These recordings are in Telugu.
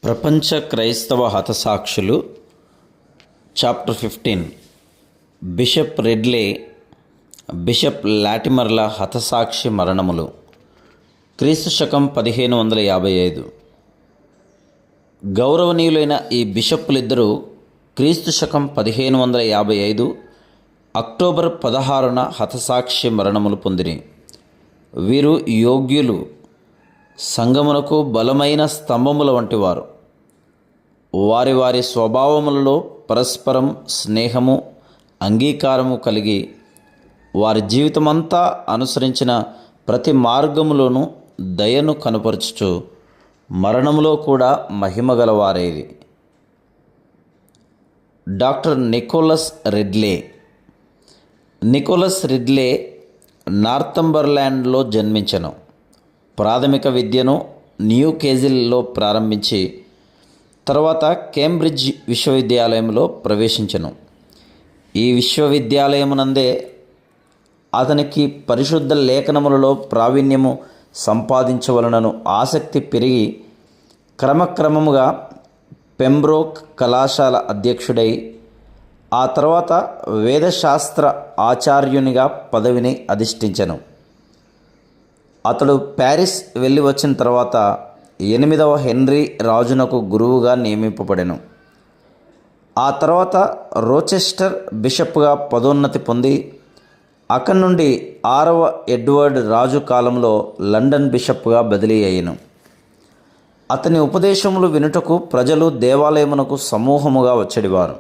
ప్రపంచ క్రైస్తవ హతసాక్షులు చాప్టర్ 15 బిషప్ రెడ్లే, బిషప్ లాటిమర్ల హతసాక్షి మరణములు. క్రీస్తు శకం 1555. గౌరవనీయులైన ఈ బిషప్పులిద్దరూ క్రీస్తు శకం 1555 అక్టోబర్ 16న హతసాక్షి మరణములు పొందిరి. వీరు యోగ్యులు, సంఘమునకు బలమైన స్తంభముల వంటివారు. వారి వారి స్వభావములలో పరస్పరం స్నేహము, అంగీకారము కలిగి వారి జీవితమంతా అనుసరించిన ప్రతి మార్గములోనూ దయను కనుపరచుచు మరణములో కూడా మహిమగలవారేది. Doctor Nicholas Ridley. Nicholas Ridley నార్థంబర్లాండ్లో జన్మించెను. ప్రాథమిక విద్యను న్యూ కేజిల్లో ప్రారంభించి తర్వాత కేంబ్రిడ్జ్ విశ్వవిద్యాలయంలో ప్రవేశించెను. ఈ విశ్వవిద్యాలయమునందే అతనికి పరిశుద్ధ లేఖనములలో ప్రావీణ్యము సంపాదించవలనను ఆసక్తి పెరిగి క్రమక్రమముగా పెంబ్రోక్ కళాశాల అధ్యక్షుడై ఆ తర్వాత వేదశాస్త్ర ఆచార్యునిగా పదవిని అధిష్ఠించెను. అతడు ప్యారిస్ వెళ్ళి వచ్చిన తర్వాత 8వ హెన్రీ రాజునకు గురువుగా నియమింపబడెను. ఆ తర్వాత రోచెస్టర్ బిషప్గా పదోన్నతి పొంది అక్కడి నుండి 6వ ఎడ్వర్డ్ రాజు కాలంలో లండన్ బిషప్గా బదిలీ అయ్యెను. అతని ఉపదేశములు వినుటకు ప్రజలు దేవాలయమునకు సమూహముగా వచ్చేవారు.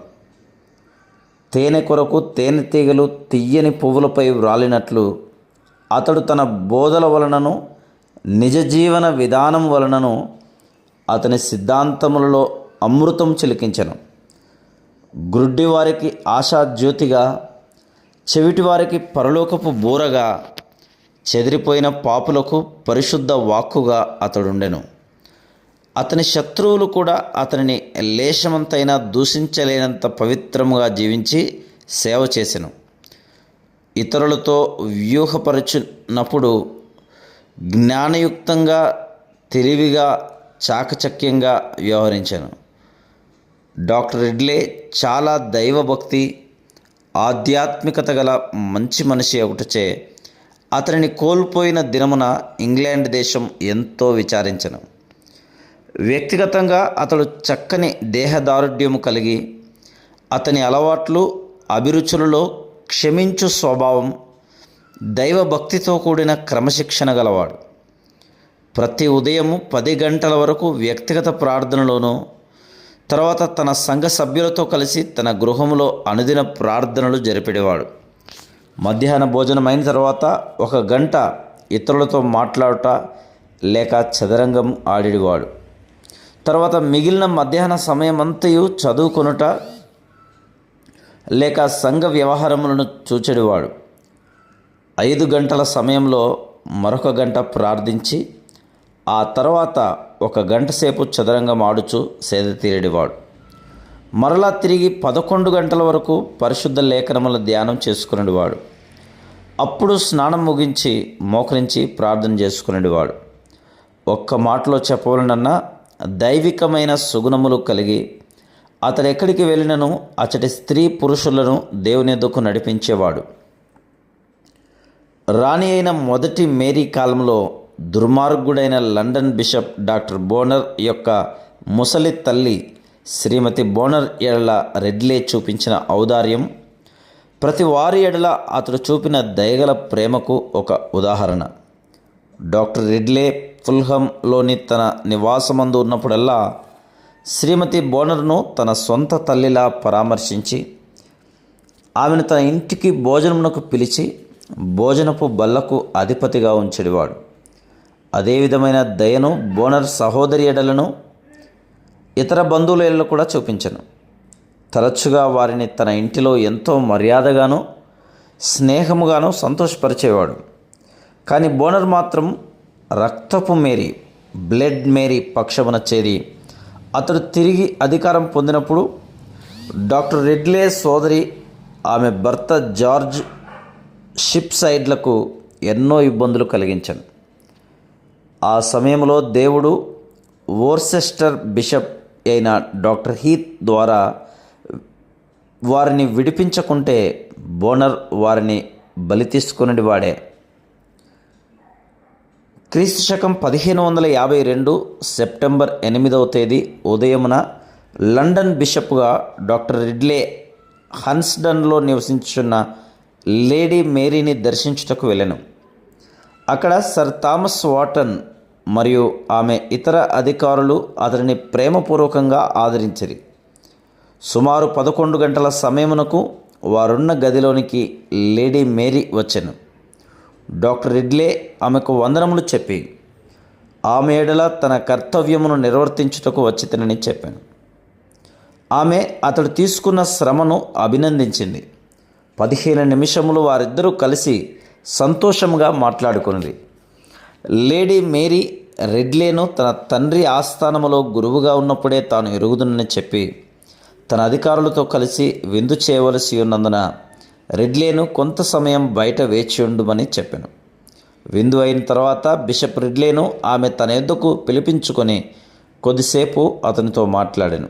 తేనె కొరకు తేనెటీగలు తియ్యని పువ్వులపై వ్రాలినట్లు అతడు తన బోధల వలనను నిజ జీవన విధానం వలనను అతని సిద్ధాంతములలో అమృతం చిలికించెను. గ్రుడ్డివారికి ఆశాజ్యోతిగా, చెవిటివారికి పరలోకపు బూరగా, చెదిరిపోయిన పాపులకు పరిశుద్ధ వాక్కుగా అతడుండెను. అతని శత్రువులు కూడా అతనిని లేశమంతైనా దూషించలేనంత పవిత్రముగా జీవించి సేవ చేసెను. ఇతరులతో వ్యూహపరచునప్పుడు జ్ఞానయుక్తంగా, తెలివిగా, చాకచక్యంగా వ్యవహరించాను. డాక్టర్ రెడ్లే చాలా దైవభక్తి, ఆధ్యాత్మికత గల మంచి మనిషి ఒకటిచే అతనిని కోల్పోయిన దినమున ఇంగ్లాండ్ దేశం ఎంతో విచారించెను. వ్యక్తిగతంగా అతడు చక్కని దేహదారుఢ్యము కలిగి అతని అలవాట్లు, అభిరుచులలో క్షమించు స్వభావం, దైవభక్తితో కూడిన క్రమశిక్షణ గలవాడు. ప్రతి ఉదయము 10 గంటల వరకు వ్యక్తిగత ప్రార్థనలోనూ తర్వాత తన సంఘ సభ్యులతో కలిసి తన గృహంలో అనుదిన ప్రార్థనలు జరిపేవాడు. మధ్యాహ్న భోజనం అయిన తర్వాత 1 గంట ఇతరులతో మాట్లాడుట లేక చదరంగం ఆడేవాడు. తర్వాత మిగిలిన మధ్యాహ్న సమయమంతయు చదువుకొనుట లేక సంఘ వ్యవహారములను చూచెడివాడు. 5 గంటల సమయంలో మరొక గంట ప్రార్థించి ఆ తర్వాత 1 గంట సేపు చదరంగం ఆడుచు సేద తీరేవాడు. మరలా తిరిగి 11 గంటల వరకు పరిశుద్ధ లేఖనముల ధ్యానం చేసుకునేవాడు. అప్పుడు స్నానం ముగించి మోకరించి ప్రార్థన చేసుకునేవాడు. ఒక్క మాటలో చెప్పవలనన్నా దైవికమైన సుగుణములు కలిగి అతడు ఎక్కడికి వెళ్ళినను అతడి స్త్రీ పురుషులను దేవుని ఎద్దకు నడిపించేవాడు. రాణి అయిన మొదటి మేరీ కాలంలో దుర్మార్గుడైన లండన్ బిషప్ డాక్టర్ బోనర్ యొక్క ముసలి తల్లి శ్రీమతి బోనర్ ఎడల రెడ్లే చూపించిన ఔదార్యం, ప్రతి వారి ఎడల అతడు చూపిన దయగల ప్రేమకు ఒక ఉదాహరణ. డాక్టర్ రెడ్లే ఫుల్హంలోని తన నివాసమందు ఉన్నప్పుడల్లా శ్రీమతి బోనర్ను తన సొంత తల్లిలా పరామర్శించి ఆమెను తన ఇంటికి భోజనమునకు పిలిచి భోజనపు బల్లకు అధిపతిగా ఉంచెడివాడు. అదే విధమైన దయను బోనర్ సహోదరి ఎడలను ఇతర బంధువుల ఎడల కూడా చూపించను. తరచుగా వారిని తన ఇంటిలో ఎంతో మర్యాదగాను స్నేహముగాను సంతోషపరిచేవాడు. కానీ బోనర్ మాత్రం రక్తపు మేరీ, బ్లడ్ మేరీ పక్షమున చేరి అతడు తిరిగి అధికారం పొందినప్పుడు డాక్టర్ రెడ్లే సోదరి ఆమె భర్త జార్జ్ షిప్ సైడ్లకు ఎన్నో ఇబ్బందులు కలిగించాను. ఆ సమయంలో దేవుడు వోర్సెస్టర్ బిషప్ అయిన డాక్టర్ హీత్ ద్వారా వారిని విడిపించకుంటే బోనర్ వారిని బలి తీసుకునేది వాడే. క్రీస్తు శకం 1552 సెప్టెంబర్ 8వ తేదీ ఉదయమున లండన్ బిషప్గా డాక్టర్ రిడ్లే హన్స్డన్లో నివసించున్న లేడీ మేరీని దర్శించుటకు వెళ్ళెను. అక్కడ సర్ థామస్ వాటన్ మరియు ఆమె ఇతర అధికారులు అతనిని ప్రేమపూర్వకంగా ఆదరించిరి. సుమారు 11 గంటల సమయమునకు వారున్న గదిలోనికి లేడీ మేరీ వచ్చెను. డాక్టర్ రిడ్లే ఆమెకు వందనములు చెప్పి ఆమె ఎడల తన కర్తవ్యమును నిర్వర్తించుటకు వచ్చితనని చెప్పాను. ఆమె అతడు తీసుకున్న శ్రమను అభినందించింది. 15 నిమిషములు వారిద్దరూ కలిసి సంతోషంగా మాట్లాడుకున్నది. లేడీ మేరీ రిడ్లేను తన తండ్రి ఆస్థానములో గురువుగా ఉన్నప్పుడే తాను ఎరుగుదునని చెప్పి తన అధికారులతో కలిసి విందు చేయవలసి ఉన్నందున రిడ్లేను కొంత సమయం బయట వేచి ఉండుమని చెప్పాను. విందు అయిన తర్వాత బిషప్ రిడ్లేను ఆమె తన యొద్దకు పిలిపించుకొని కొద్దిసేపు అతనితో మాట్లాడాను.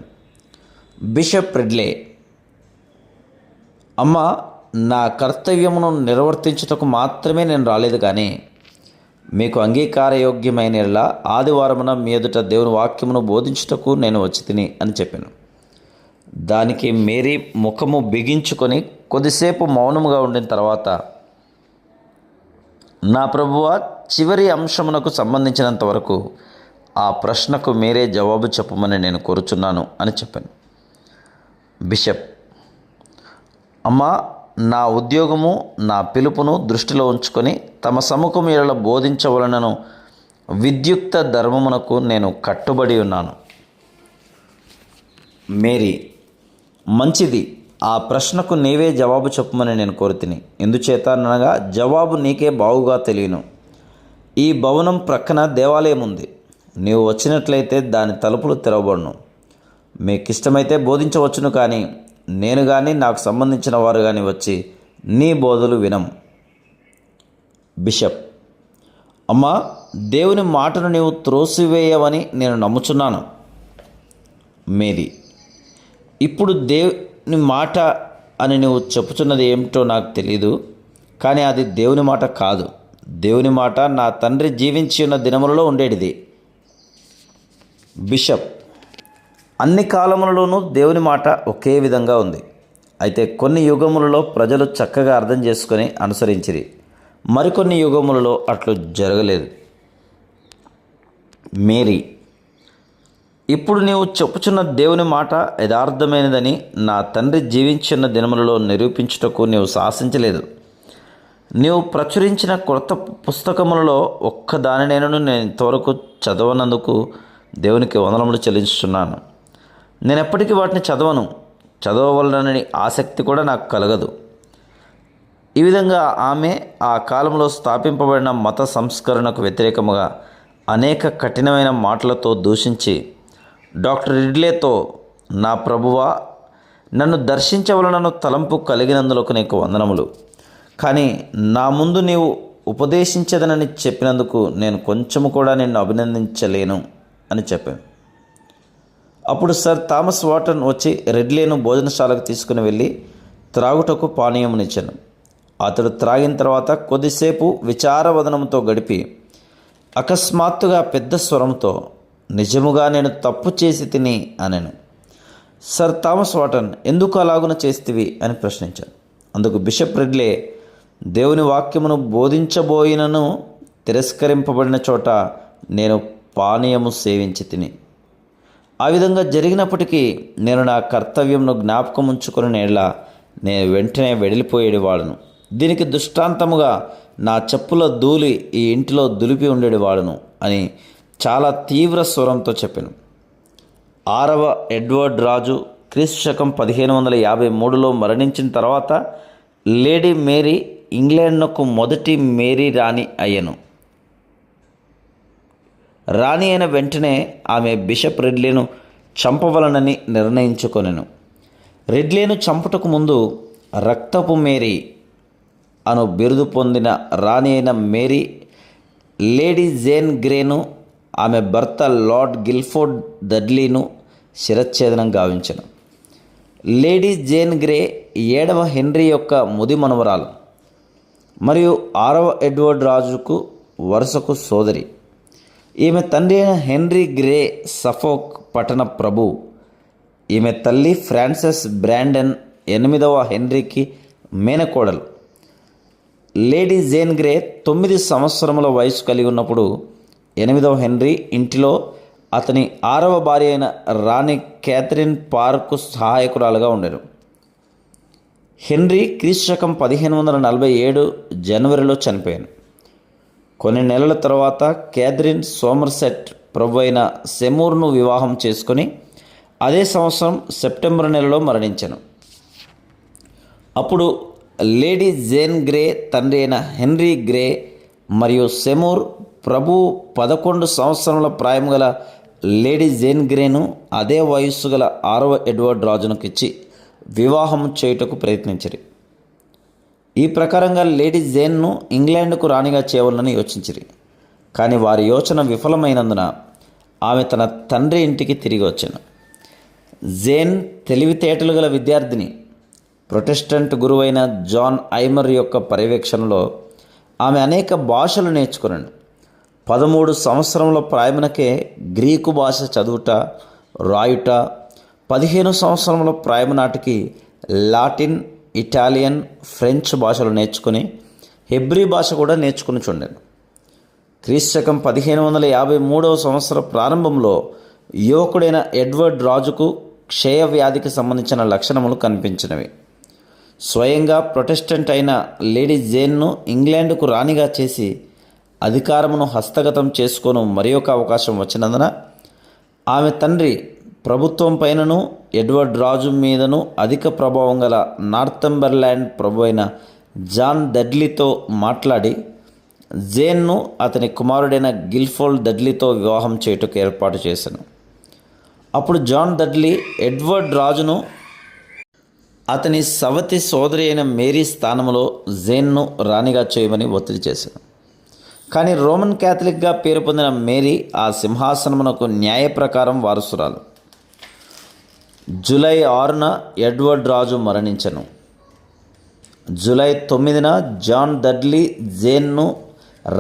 బిషప్ రిడ్లే: అమ్మ, నా కర్తవ్యమును నిర్వర్తించుటకు మాత్రమే నేను రాలేదు, కానీ మీకు అంగీకారయోగ్యమైన ఆదివారమున మీ ఎదుట దేవుని వాక్యమును బోధించుటకు నేను వచ్చి తిని అని చెప్పాను. దానికి మేరీ ముఖము బిగించుకొని కొద్దిసేపు మౌనముగా ఉండిన తర్వాత, నా ప్రభువా, చివరి అంశమునకు సంబంధించినంత వరకు ఆ ప్రశ్నకు మీరే జవాబు చెప్పమని నేను కోరుచున్నాను అని చెప్పాను. బిషప్: అమ్మా, నా ఉద్యోగము, నా పిలుపును దృష్టిలో ఉంచుకొని తమ సముఖముల బోధించవలనను విద్యుక్త ధర్మమునకు నేను కట్టుబడి ఉన్నాను. మేరీ: మంచిది, ఆ ప్రశ్నకు నీవే జవాబు చెప్పమని నేను కోరుతిని. ఎందుచేత అనగా జవాబు నీకే బాగుగా తెలియను. ఈ భవనం ప్రక్కన దేవాలయం ఉంది. నీవు వచ్చినట్లయితే దాని తలుపులు తెరవబడును. మీకు ఇష్టమైతే బోధించవచ్చును, కానీ నేను కానీ నాకు సంబంధించిన వారు కానీ వచ్చి నీ బోధలు వినం. బిషప్: అమ్మా, దేవుని మాటను నీవు త్రోసివేయవని నేను నమ్ముచున్నాను. మేరీ: ఇప్పుడు దేవుని మాట అని నువ్వు చెప్పుచున్నది ఏమిటో నాకు తెలియదు, కానీ అది దేవుని మాట కాదు. దేవుని మాట నా తండ్రి జీవించి ఉన్న దినములలో ఉండేటిది. బిషప్: అన్ని కాలములలోనూ దేవుని మాట ఒకే విధంగా ఉంది. అయితే కొన్ని యుగములలో ప్రజలు చక్కగా అర్థం చేసుకొని అనుసరించిరి, మరికొన్ని యుగములలో అట్లు జరగలేదు. మేరీ: ఇప్పుడు నీవు చెప్పుచున్న దేవుని మాట యథార్థమైనదని నా తండ్రి జీవించిన దినములలో నిరూపించుటకు నీవు సాహసించలేదు. నీవు ప్రచురించిన కొత్త పుస్తకములలో ఒక్కదానినైనా నేను ఇంతవరకు చదవనందుకు దేవునికి వందనములు చెల్లించుచున్నాను. నేను ఎప్పటికీ వాటిని చదవవలనని ఆసక్తి కూడా నాకు కలగదు. ఈ విధంగా ఆమె ఆ కాలంలో స్థాపింపబడిన మత సంస్కరణకు వ్యతిరేకముగా అనేక కఠినమైన మాటలతో దూషించి డాక్టర్ రిడ్లేతో, నా ప్రభువా, నన్ను దర్శించవలనను తలంపు కలిగినందులకు నీకు వందనములు, కానీ నా ముందు నీవు ఉపదేశించదనని చెప్పినందుకు నేను కొంచెము కూడా నిన్ను అభినందించలేను అని చెప్పాను. అప్పుడు సర్ థామస్ వాటన్ వచ్చి రెడ్లేను భోజనశాలకు తీసుకుని వెళ్ళి త్రాగుటకు పానీయమునిచ్చాను. అతడు త్రాగిన తర్వాత కొద్దిసేపు విచారవదనంతో గడిపి అకస్మాత్తుగా పెద్ద స్వరంతో, నిజముగా నేను తప్పు చేసి తిని అనెను. సర్ థామస్ వాటన్: ఎందుకు అలాగున చేస్తివి అని ప్రశ్నించాను. అందుకు బిషప్ రిడ్లే, దేవుని వాక్యమును బోధించబోయినను తిరస్కరింపబడిన చోట నేను పానీయము సేవించి తిని, ఆ విధంగా జరిగినప్పటికీ నేను నా కర్తవ్యంను జ్ఞాపకం ఉంచుకుని నేను వెంటనే వెడిలిపోయేవాడును. దీనికి దృష్టాంతముగా నా చెప్పుల ధూళి ఈ ఇంటిలో దులిపి ఉండేవాడును అని చాలా తీవ్ర స్వరంతో చెప్పాను. 6వ ఎడ్వర్డ్ రాజు క్రీస్తు శకం 1553లో మరణించిన తర్వాత లేడీ మేరీ ఇంగ్లాండ్కు మొదటి మేరీ రాణి అయ్యను. రాణి అయిన వెంటనే ఆమె బిషప్ రిడ్లేను చంపవలనని నిర్ణయించుకొనెను. రిడ్లేను చంపుటకు ముందు రక్తపు మేరీ అను బిరుదు పొందిన రాణి అయిన మేరీ లేడీ జేన్ గ్రేను, ఆమె భర్త lord Guilford డడ్లీను శిరచ్ఛేదనం గావించెను. Lady Jane grey 7వ హెన్రీ యొక్క ముది మనవరాలు మరియు 6వ ఎడ్వర్డ్ రాజుకు వరుసకు సోదరి. ఈమె తండ్రి అయిన హెన్రీ గ్రే సఫోక్ పట్టణ ప్రభు. ఈమె తల్లి ఫ్రాన్సిస్ బ్రాండన్ 8వ హెన్రీకి మేనకోడలు. లేడీ జేన్ గ్రే 9 సంవత్సరముల వయసు కలిగి ఉన్నప్పుడు 8వ హెన్రీ ఇంటిలో అతని 6వ భార్య అయిన రాణి క్యాథరిన్ పార్కు సహాయకురాలుగా ఉండెను. హెన్రీ క్రీస్తుశకం 1547 జనవరిలో చనిపోయాను. కొన్ని నెలల తర్వాత క్యాథరిన్ సోమర్సెట్ ప్రభు అయిన సెమూర్ను వివాహం చేసుకుని అదే సంవత్సరం సెప్టెంబర్ నెలలో మరణించెను. అప్పుడు లేడీ జేన్ గ్రే తండ్రి అయిన హెన్రీ గ్రే మరియు సెమూర్ ప్రభు 11 సంవత్సరముల ప్రాయం గల లేడీ జేన్ గ్రేను అదే వయస్సు గల 6వ ఎడ్వర్డ్ రాజునకు ఇచ్చి వివాహం చేయుటకు ప్రయత్నించిరి. ఈ ప్రకారంగా లేడీ జేన్ను ఇంగ్లాండ్కు రాణిగా చేయవలనని యోచించిరి. కానీ వారి యోచన విఫలమైనందున ఆమె తన తండ్రి ఇంటికి తిరిగి వచ్చాను. జేన్ తెలివితేటలు గల విద్యార్థిని. ప్రొటెస్టెంట్ గురువైన జాన్ ఐమర్ యొక్క పర్యవేక్షణలో ఆమె అనేక భాషలు నేర్చుకున్నాను. 13 సంవత్సరముల ప్రాయమునకే గ్రీకు భాష చదువుట రాయుట, 15 సంవత్సరముల ప్రాయము నాటికి లాటిన్, ఇటాలియన్, ఫ్రెంచ్ భాషలు నేర్చుకుని హెబ్రీ భాష కూడా నేర్చుకుని చూడాను. క్రీస్తుశకం 1553వ సంవత్సర ప్రారంభంలో యువకుడైన ఎడ్వర్డ్ రాజుకు క్షయ వ్యాధికి సంబంధించిన లక్షణములు కనిపించినవి. స్వయంగా ప్రొటెస్టెంట్ అయిన లేడీ జేన్ను ఇంగ్లాండ్కు రాణిగా చేసి అధికారమును హస్తగతం చేసుకొని మరి ఒక అవకాశం వచ్చినందున ఆమె తండ్రి ప్రభుత్వం పైనను ఎడ్వర్డ్ రాజు మీదను అధిక ప్రభావం గల నార్థంబర్లాండ్ ప్రభు అయిన జాన్ డడ్లీతో మాట్లాడి జేన్ను అతని కుమారుడైన గిల్ఫోర్డ్ డడ్లీతో వివాహం చేయుటకు ఏర్పాటు చేశాను. అప్పుడు జాన్ డడ్లీ ఎడ్వర్డ్ రాజును అతని సవతి సోదరి అయిన మేరీ స్థానంలో జేన్ను రాణిగా చేయమని ఒత్తిడి చేశాను. కానీ రోమన్ క్యాథలిక్గా పేరు పొందిన మేరీ ఆ సింహాసనమునకు న్యాయ ప్రకారం వారసురాలు. జూలై 6న ఎడ్వర్డ్ రాజు మరణించెను. జూలై 9న జాన్ డడ్లీ జేన్ను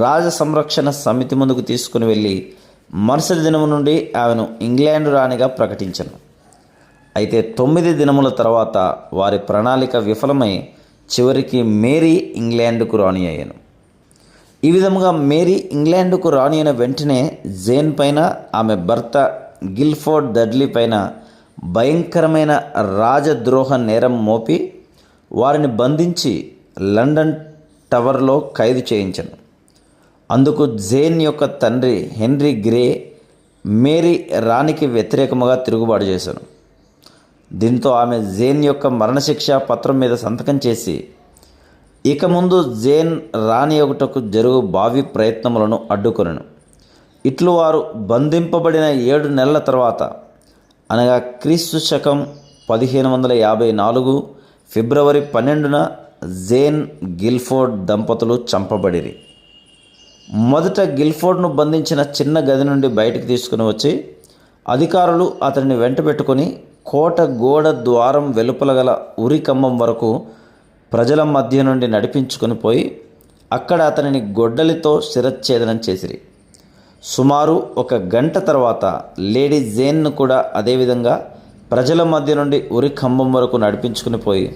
రాజ సంరక్షణ సమితి ముందుకు తీసుకుని వెళ్ళి మరుసటి దినము నుండి ఆమెను ఇంగ్లాండ్ రాణిగా ప్రకటించెను. అయితే 9 దినముల తర్వాత వారి ప్రణాళిక విఫలమై చివరికి మేరీ ఇంగ్లాండ్కు రాణి అయ్యాను. ఈ విధముగా మేరీ ఇంగ్లాండ్కు రాణి అయిన వెంటనే జేన్ పైన ఆమె భర్త గిల్ఫోర్డ్ డడ్లీ పైన భయంకరమైన రాజద్రోహ నేరం మోపి వారిని బంధించి లండన్ టవర్లో ఖైదు చేయించను. అందుకు జేన్ యొక్క తండ్రి హెన్రీ గ్రే మేరీ రాణికి వ్యతిరేకముగా తిరుగుబాటు చేశాను. దీంతో ఆమె జేన్ యొక్క మరణశిక్ష పత్రం మీద సంతకం చేసి ఇక ముందు జేన్ రాణి ఒకటకు జరుగు భావి ప్రయత్నములను అడ్డుకొనెను. ఇట్లు వారు బంధింపబడిన 7 నెలల తర్వాత అనగా క్రీస్తు శకం 1554 ఫిబ్రవరి 12న జేన్ గిల్ఫోర్డ్ దంపతులు చంపబడిరి. మొదట గిల్ఫోర్డ్ను బంధించిన చిన్న గది నుండి బయటకు తీసుకుని వచ్చి అధికారులు అతనిని వెంట పెట్టుకొని కోట గోడ ద్వారం వెలుపల గల ఉరి కంబం వరకు ప్రజల మధ్య నుండి నడిపించుకొని పోయి అక్కడ అతనిని గొడ్డలితో శిరచ్ఛేదనం చేసిరి. సుమారు 1 గంట తర్వాత లేడీ జేన్ను కూడా అదేవిధంగా ప్రజల మధ్య నుండి ఉరి కంబం వరకు నడిపించుకుని పోయి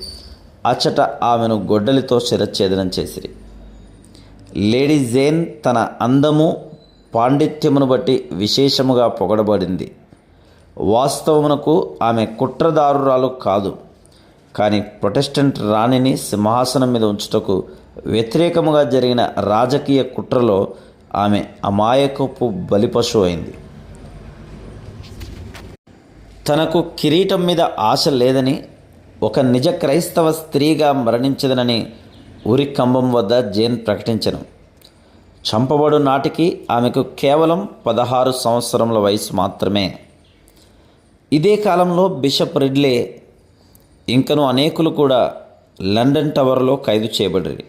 అచ్చట ఆమెను గొడ్డలితో శిరచ్ఛేదనం చేసిరి. లేడీ జేన్ తన అందము పాండిత్యమును బట్టి విశేషముగా పొగడబడింది. వాస్తవమునకు ఆమె కుట్రదారురాలు కాదు, కానీ ప్రొటెస్టెంట్ రాణిని సింహాసనం మీద ఉంచుటకు వ్యతిరేకముగా జరిగిన రాజకీయ కుట్రలో ఆమె అమాయకపు బలిపశువు అయింది. తనకు కిరీటం మీద ఆశ లేదని, ఒక నిజ క్రైస్తవ స్త్రీగా మరణించదనని ఉరి కంబం వద్ద జేన్ ప్రకటించెను. చంపబడు నాటికి ఆమెకు కేవలం 16 సంవత్సరముల వయసు మాత్రమే. ఇదే కాలంలో బిషప్ రిడ్లే ఇంకను అనేకులు కూడా లండన్ టవర్లో ఖైదు చేయబడిరి.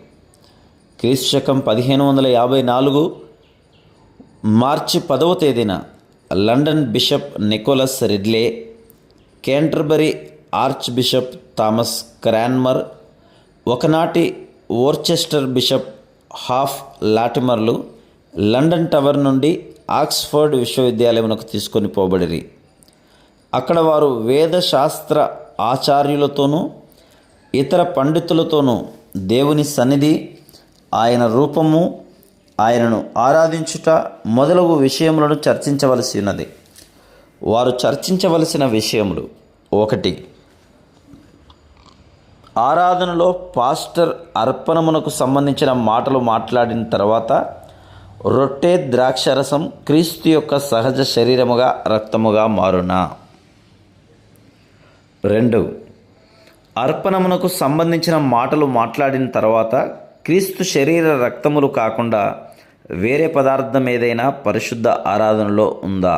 క్రీస్తు శకం 1554 మార్చి 10వ తేదీన London bishop Nicholas Ridley Canterbury archbishop Thomas Cranmer, ఒకనాటి వోర్చెస్టర్ బిషప్ హాఫ్ లాటిమర్లు లండన్ టవర్ నుండి ఆక్స్ఫర్డ్ విశ్వవిద్యాలయమునకు తీసుకొని పోబడిరి. అక్కడ వారు వేదశాస్త్ర ఆచార్యులతోనూ ఇతర పండితులతోనూ దేవుని సన్నిధి, ఆయన రూపము, ఆయనను ఆరాధించుట మొదలగు విషయములను చర్చించవలసి ఉన్నది. వారు చర్చించవలసిన విషయములు: 1. ఆరాధనలో పాస్టర్ అర్పణమునకు సంబంధించిన మాటలు మాట్లాడిన తర్వాత రొట్టె ద్రాక్షరసం క్రీస్తు యొక్క సహజ శరీరముగా రక్తముగా మారునా? 2. అర్పణమునకు సంబంధించిన మాటలు మాట్లాడిన తర్వాత క్రీస్తు శరీర రక్తములు కాకుండా వేరే పదార్థం ఏదైనా పరిశుద్ధ ఆరాధనలో ఉందా?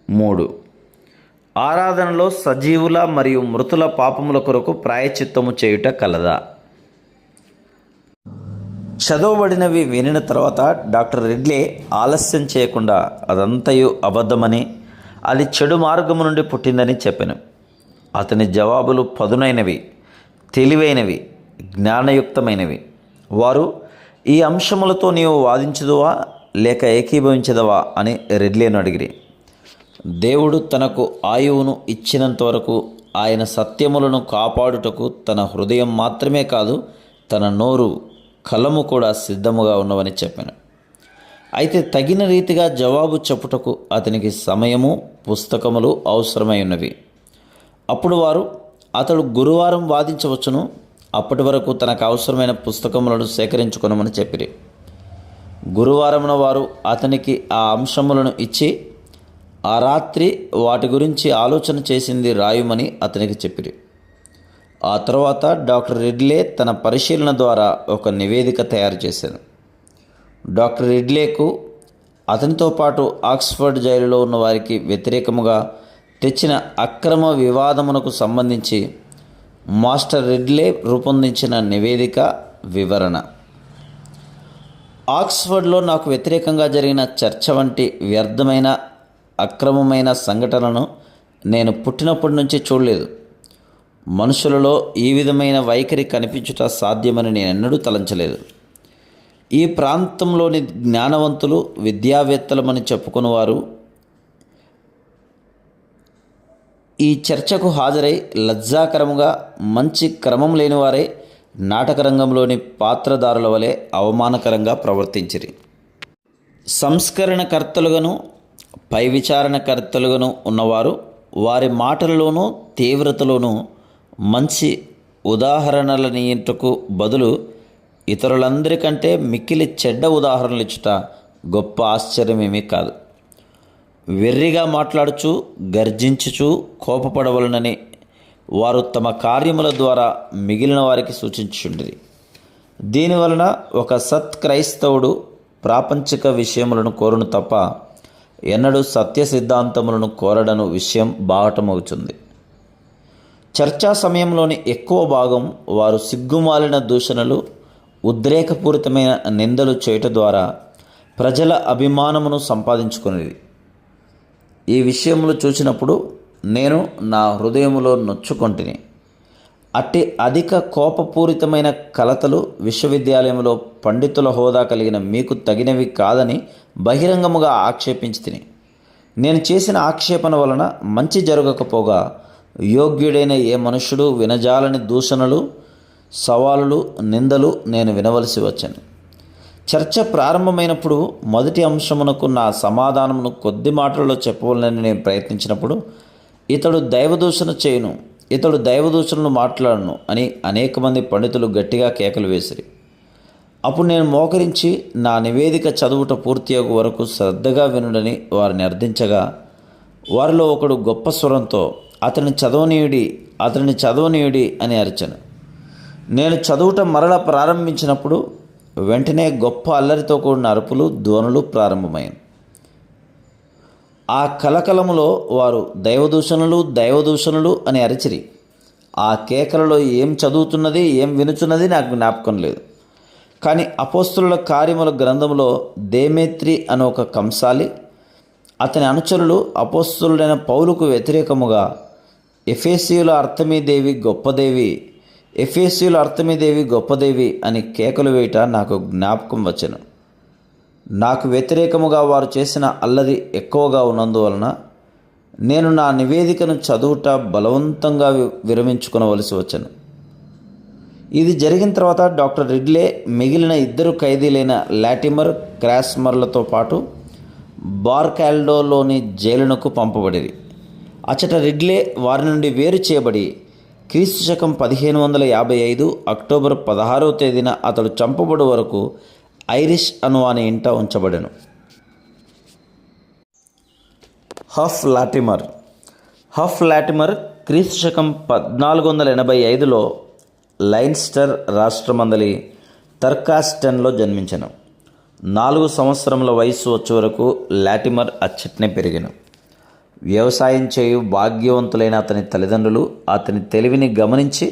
3. ఆరాధనలో సజీవుల మరియు మృతుల పాపముల కొరకు ప్రాయశ్చిత్తము చేయుట కలదా? చదవబడినవి వినిన తర్వాత డాక్టర్ రిడ్లే ఆలస్యం చేయకుండా అదంతయు అబద్ధమని, అది చెడు మార్గము నుండి పుట్టిందని చెప్పాను. అతని జవాబులు పదునైనవి, తెలివైనవి, జ్ఞానయుక్తమైనవి. వారు, ఈ అంశములతో నీవు వాదించదువా లేక ఏకీభవించదవా అని రిడ్లేను అడిగిరి. దేవుడు తనకు ఆయువును ఇచ్చినంత వరకు ఆయన సత్యములను కాపాడుటకు తన హృదయం మాత్రమే కాదు, తన నోరు, కలము కూడా సిద్ధముగా ఉన్నవని చెప్పాను. అయితే తగిన రీతిగా జవాబు చెప్పుటకు అతనికి సమయము, పుస్తకములు అవసరమై ఉన్నవి. అప్పుడు వారు, అతడు గురువారం వాదించవచ్చును, అప్పటి వరకు తనకు అవసరమైన పుస్తకములను సేకరించుకొనమని చెప్పిరి. గురువారమున వారు అతనికి ఆ అంశములను ఇచ్చి, ఆ రాత్రి వాటి గురించి ఆలోచన చేసింది రాయుమని అతనికి చెప్పిరి. ఆ తర్వాత డాక్టర్ రిడ్లే తన పరిశీలన ద్వారా ఒక నివేదిక తయారు చేశారు. డాక్టర్ రిడ్లేకు అతనితో పాటు ఆక్స్ఫర్డ్ జైలులో ఉన్న వారికి వ్యతిరేకముగా తెచ్చిన అక్రమ వివాదమునకు సంబంధించి మాస్టర్ రిడ్లే రూపొందించిన నివేదిక వివరణ. ఆక్స్ఫర్డ్లో నాకు వ్యతిరేకంగా జరిగిన చర్చ వంటి వ్యర్థమైన, అక్రమమైన సంఘటనను నేను పుట్టినప్పటి నుంచి చూడలేదు. మనుషులలో ఈ విధమైన వైఖరి కనిపించుట సాధ్యమని నేనెన్నడూ తలంచలేదు. ఈ ప్రాంతంలోని జ్ఞానవంతులు, విద్యావేత్తలమని చెప్పుకునేవారు ఈ చర్చకు హాజరై లజ్జాకరముగా, మంచి క్రమం లేనివారే నాటకరంగంలోని పాత్రదారుల వలె అవమానకరంగా ప్రవర్తించిరి. సంస్కరణకర్తలుగాను పై విచారణకర్తలుగాను ఉన్నవారు వారి మాటలలోనూ తీవ్రతలోనూ మంచి ఉదాహరణలనియుటకు బదులు ఇతరులందరికంటే మిక్కిలి చెడ్డ ఉదాహరణలు ఇచ్చుట గొప్ప ఆశ్చర్యమేమీ కాదు. వెర్రిగా మాట్లాడుచు, గర్జించుచు కోపపడవలనని వారు తమ కార్యముల ద్వారా మిగిలిన వారికి సూచించుండిరి. దీనివలన ఒక సత్క్రైస్తవుడు ప్రాపంచిక విషయములను కోరును తప్ప ఎన్నడూ సత్య సిద్ధాంతములను కోరడను విషయం బాహటమవుతుంది. చర్చా సమయంలోని ఎక్కువ భాగం వారు సిగ్గుమాలిన దూషణలు, ఉద్రేకపూరితమైన నిందలు చేయట ద్వారా ప్రజల అభిమానమును సంపాదించుకునేది. ఈ విషయములు చూసినప్పుడు నేను నా హృదయములో నొచ్చుకొంటిని. అట్టి అధిక కోపపూరితమైన కలతలు విశ్వవిద్యాలయంలో పండితుల హోదా కలిగిన మీకు తగినవి కాదని బహిరంగముగా ఆక్షేపించి తిని, నేను చేసిన ఆక్షేపణ వలన మంచి జరగకపోగా యోగ్యుడైన ఏ మనుష్యుడు వినజాలని దూషణలు, సవాలులు, నిందలు నేను వినవలసి వచ్చాను. చర్చ ప్రారంభమైనప్పుడు మొదటి అంశమునకు నా సమాధానమును కొద్ది మాటల్లో చెప్పవాలని నేను ప్రయత్నించినప్పుడు, ఇతడు దైవదూషణ చేయును, ఇతడు దైవదూషణలు మాట్లాడును అని అనేక మంది పండితులు గట్టిగా కేకలు వేసిరి. అప్పుడు నేను మోకరించి నా నివేదిక చదువుట పూర్తి అయ్యే వరకు శ్రద్ధగా వినుడని వారిని అర్థించగా, వారిలో ఒకడు గొప్ప స్వరంతో అతని చదవనీయుడి అని అరిచాను. నేను చదువుట మరల ప్రారంభించినప్పుడు వెంటనే గొప్ప అల్లరితో కూడిన అరుపులు, ధ్వనులు ప్రారంభమయ్యాయి. ఆ కలకలములో వారు దైవదూషణలు అని అరిచిరి. ఆ కేకలలో ఏం చదువుతున్నది, ఏం వినుచున్నది నాకు జ్ఞాపకం లేదు. కానీ అపోస్తలుల కార్యముల గ్రంథంలో దేమేత్రి అనే ఒక కంసాలి అతని అనుచరులు అపోస్తలుడైన పౌలుకు వ్యతిరేకముగా ఎఫెసీయుల అర్తమీదేవి గొప్పదేవి, ఎఫెసీయుల అర్తమీదేవి గొప్పదేవి అని కేకలు వేయట నాకు జ్ఞాపకం వచ్చెను. నాకు వ్యతిరేకముగా వారు చేసిన అల్లరి ఎక్కువగా ఉన్నందువలన నేను నా నివేదికను చదువుట బలవంతంగా విరమించుకునవలసి వచ్చెను. ఇది జరిగిన తర్వాత డాక్టర్ రిడ్లే మిగిలిన 2 ఖైదీలైన లాటిమర్, క్రాస్మర్లతో పాటు బార్కాల్డోలోని జైలునకు పంపబడిరి. అచ్చట రిడ్లే వారి నుండి వేరు చేయబడి క్రీస్తుశకం 1555 అక్టోబర్ 16వ తేదీన అతడు చంపబడు వరకు ఐరిష్ అనువాని ఇంట ఉంచబడెను. Half Latimer క్రీస్తుశకం 1485లో లైన్స్టర్ రాష్ట్రమందలి తర్కాస్టన్లో జన్మించెను. 4 సంవత్సరముల వయస్సు వచ్చే వరకు లాటిమర్ అచ్చట్నే పెరిగెను. వ్యవసాయం చేయు భాగ్యవంతులైన అతని తల్లిదండ్రులు అతని తెలివిని గమనించి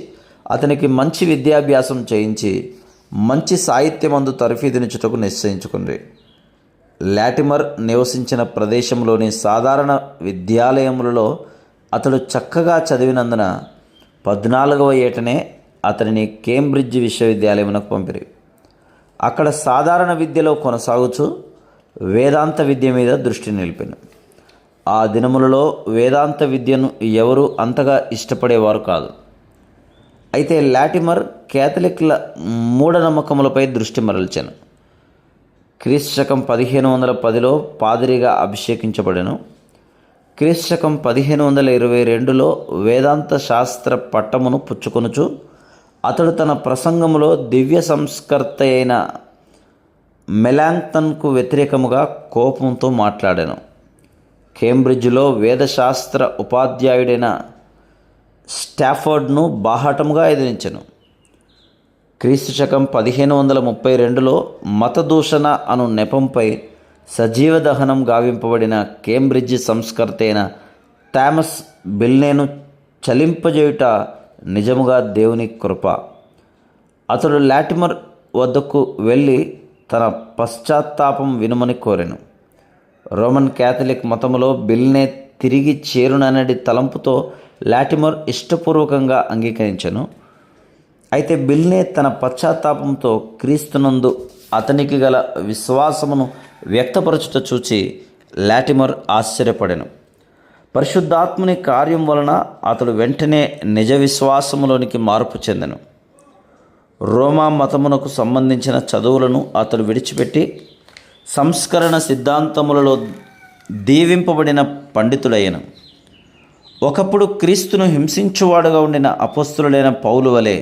అతనికి మంచి విద్యాభ్యాసం చేయించి మంచి సాహిత్యమందు తరఫీదునిచ్చుటకు నిశ్చయించుకుంది. లాటిమర్ నివసించిన ప్రదేశంలోని సాధారణ విద్యాలయములలో అతడు చక్కగా చదివినందున 14వ ఏటనే అతనిని కేంబ్రిడ్జ్ విశ్వవిద్యాలయమునకు పంపిరి. అక్కడ సాధారణ విద్యలో కొనసాగుచూ వేదాంత విద్య మీద దృష్టి నిలిపాను. ఆ దినములలో వేదాంత విద్యను ఎవరు అంతగా ఇష్టపడేవారు కాదు. అయితే లాటిమర్ కేథలిక్ల మూఢనమ్మకములపై దృష్టి మరల్చాను. క్రీస్తుశకం 1510లో పాదిరిగా అభిషేకించబడెను. క్రీస్తుశకం 1522లో వేదాంత శాస్త్ర పట్టమును పుచ్చుకొనుచు అతడు తన ప్రసంగములో దివ్య సంస్కర్త అయిన మెలాంక్టన్కు వ్యతిరేకముగా కోపంతో మాట్లాడాను. కేంబ్రిడ్జ్లో వేదశాస్త్ర ఉపాధ్యాయుడైన స్టాఫర్డ్ను బాహాటముగా ఎదిరించెను. క్రీస్తుశకం 1532లో మతదూషణ అను నెపంపై సజీవ దహనం గావింపబడిన కేంబ్రిడ్జ్ సంస్కర్త అయిన థామస్ బిల్నేను చలింపజేయుట నిజముగా దేవుని కృప. అతడు లాటిమర్ వద్దకు వెళ్ళి తన పశ్చాత్తాపం వినుమని కోరెను. రోమన్ క్యాథలిక్ మతములో బిల్నే తిరిగి చేరుననడి తలంపుతో లాటిమర్ ఇష్టపూర్వకంగా అంగీకరించెను. అయితే బిల్నే తన పశ్చాత్తాపంతో క్రీస్తునందు అతనికి గల విశ్వాసమును వ్యక్తపరచుట చూచి లాటిమర్ ఆశ్చర్యపడెను. పరిశుద్ధాత్ముని కార్యం వలన అతడు వెంటనే నిజ విశ్వాసములోనికి మార్పు చెందెను. రోమా మతమునకు సంబంధించిన చదువులను అతడు విడిచిపెట్టి సంస్కరణ సిద్ధాంతములలో దీవింపబడిన పండితుడయ్యను. ఒకప్పుడు క్రీస్తును హింసించువాడుగా ఉండిన అపోస్తలుడైన పౌలు వలె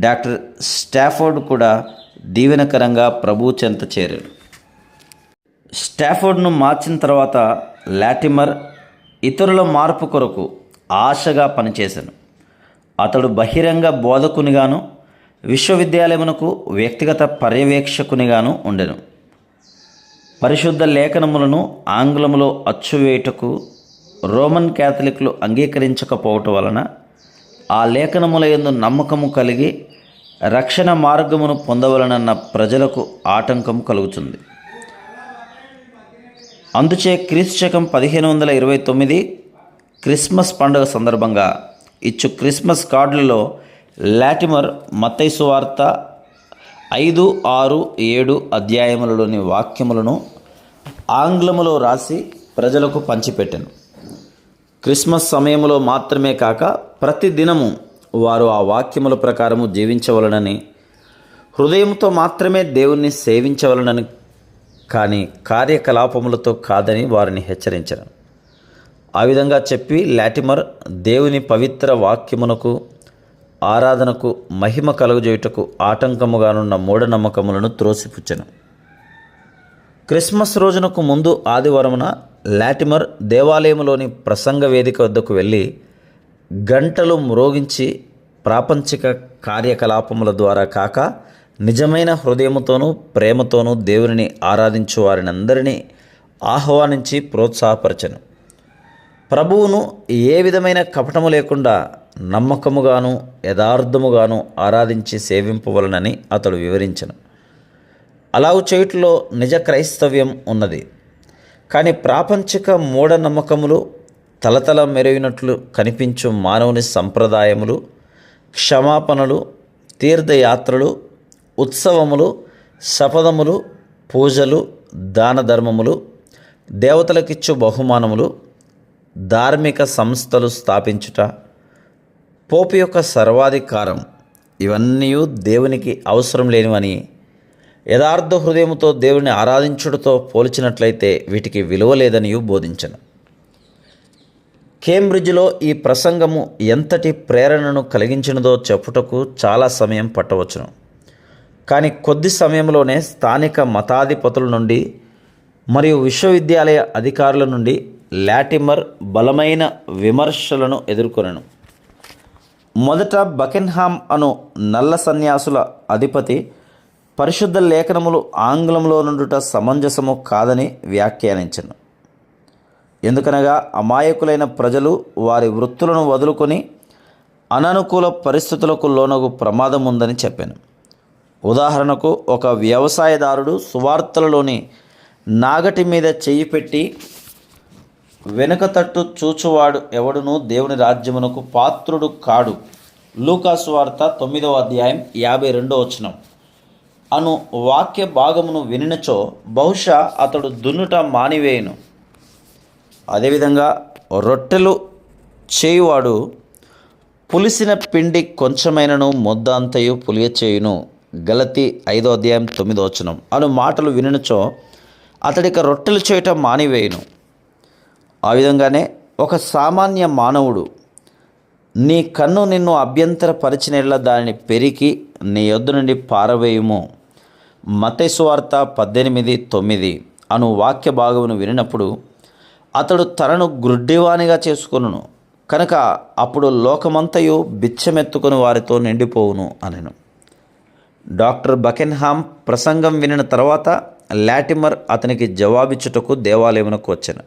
డాక్టర్ స్టాఫర్డ్ కూడా దీవెనకరంగా ప్రభువు చెంత చేరాడు. స్టాఫర్డ్ను మార్చిన తర్వాత లాటిమర్ ఇతరుల మార్పు కొరకు ఆశగా పనిచేశాను. అతడు బహిరంగ బోధకునిగాను విశ్వవిద్యాలయమునకు వ్యక్తిగత పర్యవేక్షకునిగాను ఉండెను. పరిశుద్ధ లేఖనములను ఆంగ్లములో అచ్చువేయుటకు రోమన్ క్యాథలిక్లు అంగీకరించకపోవటం వలన ఆ లేఖనముల యందు నమ్మకము కలిగి రక్షణ మార్గమును పొందవలనన్న ప్రజలకు ఆటంకం కలుగుతుంది. అందుచే క్రీస్తుశకం 1529 క్రిస్మస్ పండుగ సందర్భంగా ఇచ్చు క్రిస్మస్ కార్డులలో లాటిమర్ మత్తయి సువార్త 5, 6, 7 అధ్యాయములలోని వాక్యములను ఆంగ్లములో రాసి ప్రజలకు పంచిపెట్టెను. క్రిస్మస్ సమయంలో మాత్రమే కాక ప్రతి దినము వారు ఆ వాక్యముల ప్రకారము జీవించవలనని, హృదయంతో మాత్రమే దేవుణ్ణి సేవించవలనని కానీ కార్యకలాపములతో కాదని వారిని హెచ్చరించారు. ఆ విధంగా చెప్పి లాటిమర్ దేవుని పవిత్ర వాక్యమునకు ఆరాధనకు మహిమ కలుగజేయుటకు ఆటంకముగానున్న మూఢనమ్మకములను త్రోసిపుచ్చెను. క్రిస్మస్ రోజునకు ముందు ఆదివారమున లాటిమర్ దేవాలయంలోని ప్రసంగ వేదిక వద్దకు వెళ్ళి గంటలు మ్రోగించి ప్రాపంచిక కార్యకలాపముల ద్వారా కాక నిజమైన హృదయముతోనూ ప్రేమతోనూ దేవుని ఆరాధించు వారినందరినీ ఆహ్వానించి ప్రోత్సాహపరచెను. ప్రభువును ఏ విధమైన కపటము లేకుండా నమ్మకముగాను యథార్థముగాను ఆరాధించి సేవింపవలనని అతడు వివరించెను. అలాగు చేయుటలో నిజ క్రైస్తవ్యం ఉన్నది. కానీ ప్రాపంచిక మూఢనమ్మకములు, తలతల మెరిగినట్లు కనిపించు మానవుని సంప్రదాయములు, క్షమాపణలు, తీర్థయాత్రలు, ఉత్సవములు, శపథములు, పూజలు, దాన ధర్మములు, దేవతలకిచ్చు బహుమానములు, ధార్మిక సంస్థలు స్థాపించుట, పోపు యొక్క సర్వాధికారం, ఇవన్నీ దేవునికి అవసరం లేనివని యథార్థ హృదయముతో దేవుని ఆరాధించుటతో పోల్చినట్లయితే వీటికి విలువ లేదని బోధించను. కేంబ్రిడ్జ్లో ఈ ప్రసంగము ఎంతటి ప్రేరణను కలిగించినదో చెప్పుటకు చాలా సమయం పట్టవచ్చును. కానీ కొద్ది సమయంలోనే స్థానిక మతాధిపతుల నుండి మరియు విశ్వవిద్యాలయ అధికారుల నుండి లాటిమర్ బలమైన విమర్శలను ఎదుర్కొనెను. మొదట బకెన్హామ్ అను నల్ల సన్యాసుల అధిపతి పరిశుద్ధ లేఖనములు ఆంగ్లంలో నుండుట సమంజసము కాదని వ్యాఖ్యానించను. ఎందుకనగా అమాయకులైన ప్రజలు వారి వృత్తులను వదులుకొని అననుకూల పరిస్థితులకు లోనగు ప్రమాదం ఉందని చెప్పాను. ఉదాహరణకు, ఒక వ్యవసాయదారుడు సువార్తలలోని నాగటి మీద చెయ్యి పెట్టి వెనుక తట్టు చూచువాడు ఎవడునూ దేవుని రాజ్యమునకు పాత్రుడు కాడు, లూకాసు వార్త 9వ అధ్యాయం 52వ వచనం అను వాక్య భాగమును వినినచో బహుశా అతడు దున్నుట మానివేయును. అదేవిధంగా రొట్టెలు చేయువాడు పులిసిన పిండి కొంచెమైనను ముద్ద అంతయు పులియచేయును, గలతీ 5వ అధ్యాయం 9వ వచనం అను మాటలు వినినచో అతడిక రొట్టెలు చేయటం మానివేయును. ఆ విధంగానే ఒక సామాన్య మానవుడు నీ కన్ను నిన్ను అభ్యంతరపరిచినట్ల దానిని పెరికి నీ యొద్ద నుండి పారవేయుము, మత్తయి సువార్త 18:9 అను వాక్య భాగమును వినినప్పుడు అతడు తనను గ్రుడ్డివానిగా చేసుకొనును, కనుక అప్పుడు లోకమంతయు బిచ్చమెత్తుకొని వారితో నిండిపోవును అనెను. డాక్టర్ బకెన్హామ్ ప్రసంగం వినిన తర్వాత లాటిమర్ అతనికి జవాబిచ్చుటకు దేవాలయమునకు వచ్చెను.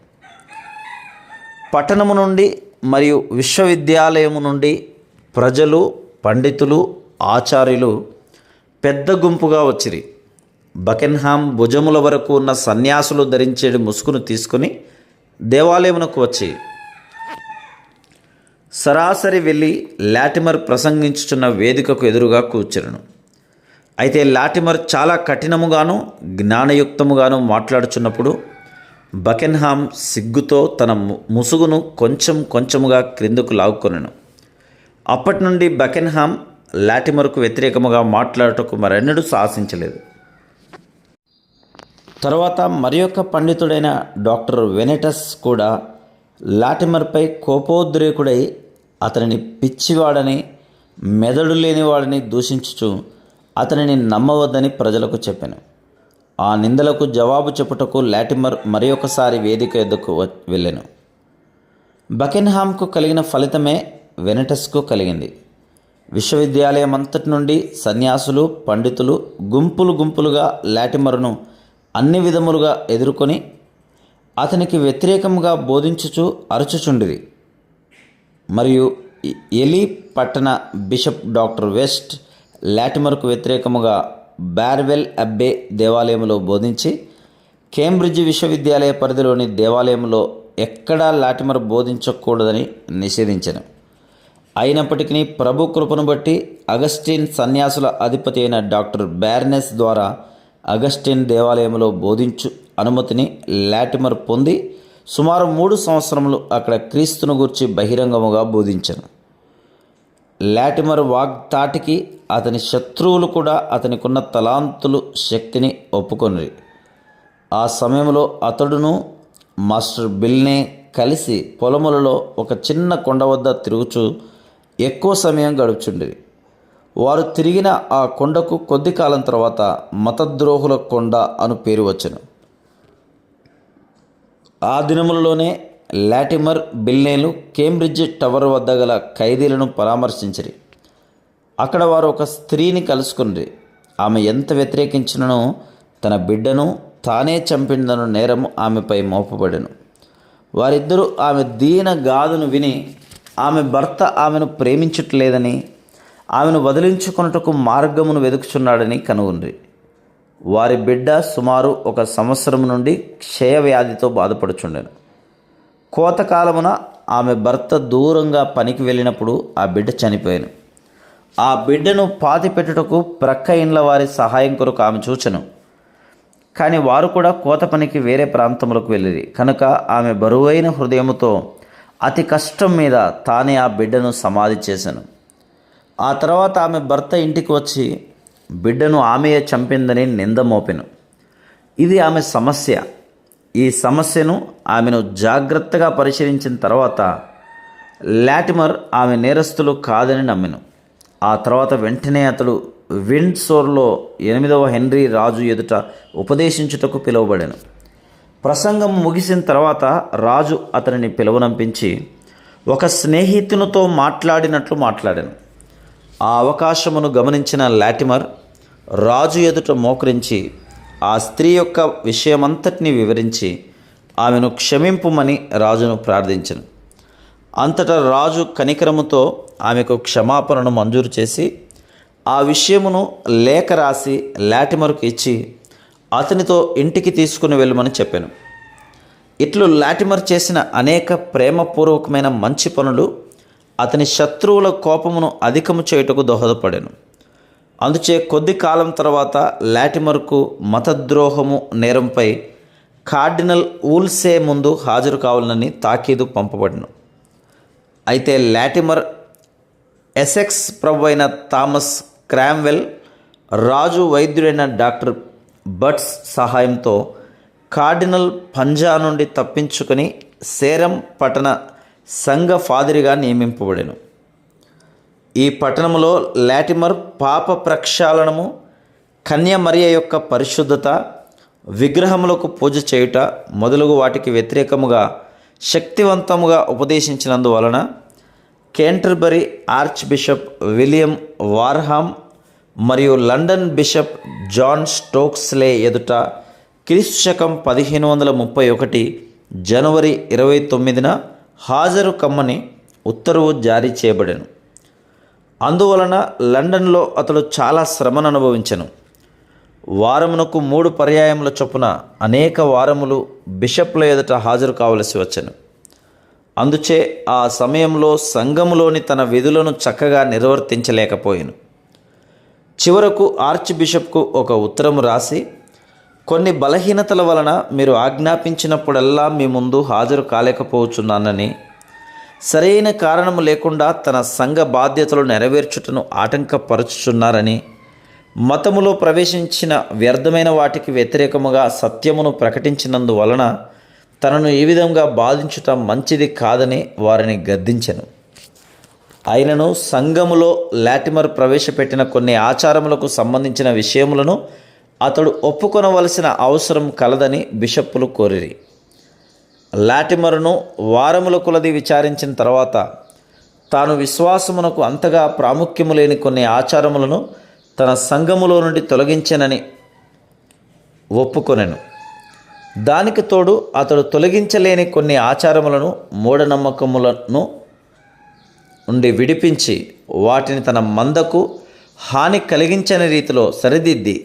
పట్టణము నుండి మరియు విశ్వవిద్యాలయము నుండి ప్రజలు, పండితులు, ఆచార్యులు పెద్ద గుంపుగా వచ్చిరి. బకెన్హామ్ భుజముల వరకు ఉన్న సన్యాసులు ధరించేడు ముసుగును తీసుకుని దేవాలయమునకు వచ్చి సరాసరి వెళ్ళి లాటిమర్ ప్రసంగించుచున్న వేదికకు ఎదురుగా కూర్చును. అయితే లాటిమర్ చాలా కఠినముగాను జ్ఞానయుక్తముగాను మాట్లాడుచున్నప్పుడు బకెన్హామ్ సిగ్గుతో తన ముసుగును కొంచెముగా క్రిందకు లాగుకొనెను. అప్పటి నుండి బకెన్హామ్ లాటిమర్కు వ్యతిరేకముగా మాట్లాడుటకు మరెన్నడూ సాహసించలేదు. తర్వాత మరి యొక్క పండితుడైన డాక్టర్ వెనెటస్ కూడా లాటిమర్పై కోపోద్రేకుడై అతనిని పిచ్చివాడని, మెదడు లేనివాడని దూషించుచు అతనిని నమ్మవద్దని ప్రజలకు చెప్పాను. ఆ నిందలకు జవాబు చెప్పుటకు లాటిమర్ మరి ఒకసారి వేదిక ఎద్దుకు వెళ్ళెను. బకెన్హామ్కు కలిగిన ఫలితమే వెనెటస్కు కలిగింది. విశ్వవిద్యాలయం అంతటి నుండి సన్యాసులు, పండితులు గుంపులుగా లాటిమర్ను అన్ని విధములుగా ఎదుర్కొని అతనికి వ్యతిరేకంగా బోధించుచు అరచుచుండిరి. మరియు ఎలీ పట్టణ బిషప్ డాక్టర్ వెస్ట్ లాటిమర్కు వ్యతిరేకముగా బార్వెల్ అబ్బే దేవాలయంలో బోధించి కేంబ్రిడ్జ్ విశ్వవిద్యాలయ పరిధిలోని దేవాలయంలో ఎక్కడా లాటిమర్ బోధించకూడదని నిషేధించెను. అయినప్పటికీ ప్రభు కృపను బట్టి అగస్టిన్ సన్యాసుల అధిపతి అయిన డాక్టర్ బ్యార్నెస్ ద్వారా అగస్టిన్ దేవాలయంలో బోధించు అనుమతిని లాటిమర్ పొంది సుమారు 3 సంవత్సరములు అక్కడ క్రీస్తును గూర్చి బహిరంగముగా బోధించెను. లాటిమర్ వాగ్దాటికి అతని శత్రువులు కూడా అతనికున్న తలాంతులు, శక్తిని ఒప్పుకొనిరి. ఆ సమయంలో అతడును మాస్టర్ బిల్నే కలిసి పొలములలో ఒక చిన్న కొండ వద్ద తిరుగుచూ ఎక్కువ సమయం గడుపుచుండిరి. వారు తిరిగిన ఆ కొండకు కొద్ది కాలం తర్వాత మతద్రోహుల కొండ అను పేరు వచ్చెను. ఆ దినములలోనే లాటిమర్, బిల్నేలు కేంబ్రిడ్జ్ టవర్ వద్ద గల ఖైదీలను పరామర్శించిరి. అక్కడ వారు ఒక స్త్రీని కలుసుకుని ఆమె ఎంత వ్యతిరేకించిననో తన బిడ్డను తానే చంపిందను నేరము ఆమెపై మోపబడెను. వారిద్దరూ ఆమె దీన గాథను విని ఆమె భర్త ఆమెను ప్రేమించట్లేదని, ఆమెను వదిలించుకొనుటకు మార్గమును వెతుకుచున్నాడని కనుగొండ్రి. వారి బిడ్డ సుమారు 1 సంవత్సరం నుండి క్షయవ్యాధితో బాధపడుచుండెను. కోతకాలమున ఆమె భర్త దూరంగా పనికి వెళ్ళినప్పుడు ఆ బిడ్డ చనిపోయాను. ఆ బిడ్డను పాతిపెట్టుటకు ప్రక్క ఇండ్ల వారి సహాయం కొరకు ఆమె చూచెను. కానీ వారు కూడా కోత పనికి వేరే ప్రాంతములకు వెళ్ళిరి కనుక ఆమె బరువైన హృదయముతో అతి కష్టం మీద తానే ఆ బిడ్డను సమాధి చేశాను. ఆ తర్వాత ఆమె భర్త ఇంటికి వచ్చి బిడ్డను ఆమెయే చంపిందని నింద మోపెను. ఇది ఆమె సమస్య. ఈ సమస్యను ఆమెను జాగ్రత్తగా పరిశీలించిన తర్వాత లాటిమర్ ఆమె నేరస్తులు కాదని నమ్మెను. ఆ తర్వాత వెంటనే అతడు విండ్సోర్లో 8వ హెన్రీ రాజు ఎదుట ఉపదేశించుటకు పిలువబడాను. ప్రసంగం ముగిసిన తర్వాత రాజు అతనిని పిలువనంపించి ఒక స్నేహితునితో మాట్లాడినట్లు మాట్లాడాను. ఆ అవకాశమును గమనించిన లాటిమర్ రాజు ఎదుట మోకరించి ఆ స్త్రీ యొక్క విషయమంతటిని వివరించి ఆమెను క్షమింపుమని రాజును ప్రార్థించెను. అంతటా రాజు కనికరముతో ఆమెకు క్షమాపణను మంజూరు చేసి ఆ విషయమును లేఖ రాసి లాటిమర్కు ఇచ్చి అతనితో ఇంటికి తీసుకుని వెళ్ళమని చెప్పాను. ఇట్లు లాటిమర్ చేసిన అనేక ప్రేమపూర్వకమైన మంచి పనులు అతని శత్రువుల కోపమును అధికము చేయుటకు దోహదపడాను. అందుచే కొద్ది కాలం తర్వాత లాటిమర్కు మతద్రోహము నేరంపై కార్డినల్ ఊల్సే ముందు హాజరు కావాలని తాకీదు పంపబడను. అయితే లాటిమర్ ఎసెక్స్ ప్రభు అయిన థామస్ క్రామ్వెల్ రాజు వైద్యుడైన డాక్టర్ బట్స్ సహాయంతో కార్డినల్ పంజా నుండి తప్పించుకొని సేరం పట్టణ సంఘ ఫాదరిగా నియమింపబడెను. ఈ పట్టణంలో లాటిమర్ పాప ప్రక్షాళనము, కన్య మరియ యొక్క పరిశుద్ధత, విగ్రహములకు పూజ చేయుట మొదలగు వాటికి వ్యతిరేకముగా శక్తివంతముగా ఉపదేశించినందువలన కేంటర్బరీ ఆర్చ్ బిషప్ విలియం వార్హామ్ మరియు లండన్ బిషప్ జాన్ స్టోక్స్లే ఎదుట క్రీస్తు శకం 1531 జనవరి 29న హాజరు కమ్మని ఉత్తర్వు జారీ చేయబడెను. అందువలన లండన్లో అతడు చాలా శ్రమను అనుభవించెను. వారమునకు 3 పర్యాయముల చొప్పున అనేక వారములు బిషప్ల ఎదుట హాజరు కావలసి వచ్చెను. అందుచే ఆ సమయంలో సంఘములోని తన విధులను చక్కగా నిర్వర్తించలేకపోయాను. చివరకు ఆర్చ్ బిషప్కు ఒక ఉత్తరము రాసి, కొన్ని బలహీనతల వలన మీరు ఆజ్ఞాపించినప్పుడల్లా మీ ముందు హాజరు కాలేకపోవచ్చున్నానని, సరైన కారణము లేకుండా తన సంఘ బాధ్యతలు నెరవేర్చుటను ఆటంకపరుచుచున్నారని, మతములో ప్రవేశించిన వ్యర్థమైన వాటికి వ్యతిరేకముగా సత్యమును ప్రకటించినందువలన తనను ఈ విధంగా బాధించుట మంచిది కాదని వారిని గద్దించెను. అయినను సంఘములో లాటిమర్ ప్రవేశపెట్టిన కొన్ని ఆచారములకు సంబంధించిన విషయములను అతడు ఒప్పుకొనవలసిన అవసరం కలదని బిషప్పులు కోరిరి. లాటిమర్ను వారముల కొలది విచారించిన తర్వాత తాను విశ్వాసమునకు అంతగా ప్రాముఖ్యము లేని కొన్ని ఆచారములను తన సంఘములో నుండి తొలగించెనని ఒప్పుకొనెను. దానికి తోడు అతడు తొలగించలేని కొన్ని ఆచారములను, మూఢనమ్మకములను నుండి విడిపించి వాటిని తన మందకు హాని కలిగించని రీతిలో సరిదిద్ది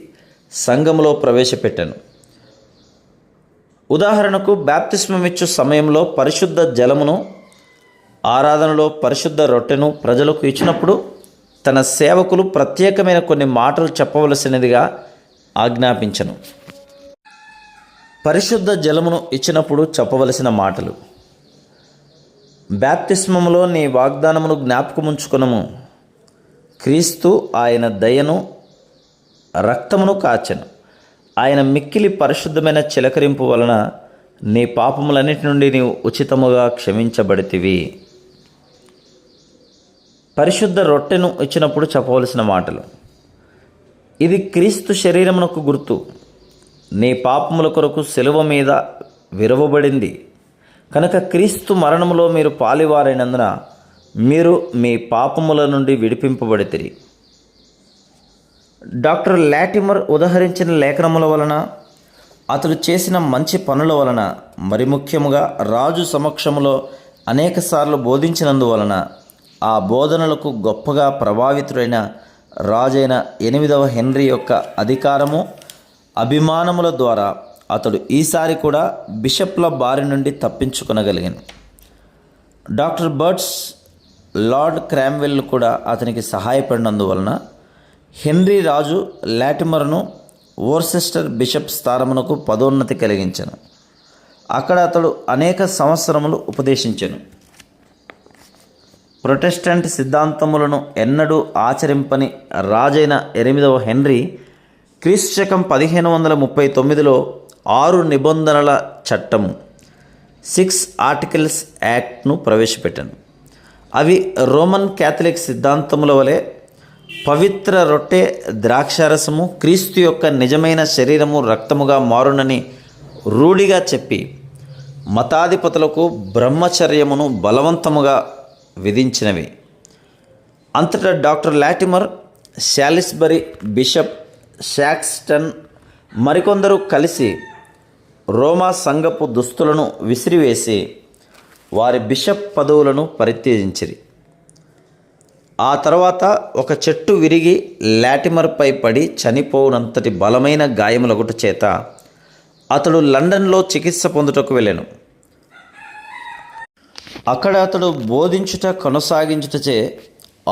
సంఘములో ప్రవేశపెట్టాను. ఉదాహరణకు బాప్తిస్మమిచ్చు సమయంలో పరిశుద్ధ జలమును, ఆరాధనలో పరిశుద్ధ రొట్టెను ప్రజలకు ఇచ్చినప్పుడు తన సేవకులు ప్రత్యేకమైన కొన్ని మాటలు చెప్పవలసినదిగా ఆజ్ఞాపించను. పరిశుద్ధ జలమును ఇచ్చినప్పుడు చెప్పవలసిన మాటలు: బాప్తిస్మములో నీ వాగ్దానమును జ్ఞాపకముంచుకొనము. క్రీస్తు ఆయన దయను రక్తమును కాచెను. ఆయన మిక్కిలి పరిశుద్ధమైన చిలకరింపు వలన నీ పాపములన్నిటి నుండి నీవు ఉచితముగా క్షమించబడితివి. పరిశుద్ధ రొట్టెను ఇచ్చినప్పుడు చెప్పవలసిన మాటలు: ఇది క్రీస్తు శరీరమునకు గుర్తు. నీ పాపముల కొరకు శిలువ మీద విరవబడింది కనుక క్రీస్తు మరణములో మీరు పాలివారైనందున మీరు మీ పాపముల నుండి విడిపింపబడితిరి. డాక్టర్ లాటిమర్ ఉదహరించిన లేఖనముల వలన, అతడు చేసిన మంచి పనుల వలన, మరి ముఖ్యముగా రాజు సమక్షములో అనేకసార్లు బోధించినందువలన ఆ బోధనలకు గొప్పగా ప్రభావితుడైన రాజైన 8వ హెన్రీ యొక్క అధికారము అభిమానముల ద్వారా అతడు ఈసారి కూడా బిషప్ల బారి నుండి తప్పించుకొనగలిగాను. డాక్టర్ బర్డ్స్, లార్డ్ క్రామ్వెల్ కూడా అతనికి సహాయపడినందువలన హెన్రీ రాజు లాటిమర్ను వోర్సెస్టర్ బిషప్ స్థానమునకు పదోన్నతి కలిగించెను. అక్కడ అతడు అనేక సంవత్సరములు ఉపదేశించెను. ప్రొటెస్టెంట్ సిద్ధాంతములను ఎన్నడూ ఆచరింపని రాజైన 8వ హెన్రీ క్రీస్తుశకం 1539లో 6 నిబంధనల చట్టము 6 ఆర్టికల్స్ యాక్ట్ను ప్రవేశపెట్టాను. అవి రోమన్ క్యాథలిక్ సిద్ధాంతముల వలె పవిత్ర రొట్టె ద్రాక్షారసము క్రీస్తు యొక్క నిజమైన శరీరము రక్తముగా మారునని రూఢిగా చెప్పి మతాధిపతులకు బ్రహ్మచర్యమును బలవంతముగా విధించినవి. అంతటా డాక్టర్ లాటిమర్, శాలిస్బరీ బిషప్ శాక్స్టన్ మరికొందరు కలిసి రోమా సంఘపు దుస్తులను విసిరివేసి వారి బిషప్ పదవులను పరిత్యజించిరి. ఆ తర్వాత ఒక చెట్టు విరిగి లాటిమర్పై పడి చనిపోవునంతటి బలమైన గాయములగుట చేత అతడు లండన్లో చికిత్స పొందుటకు వెళ్ళాను. అక్కడ అతడు బోధించుట కొనసాగించుటచే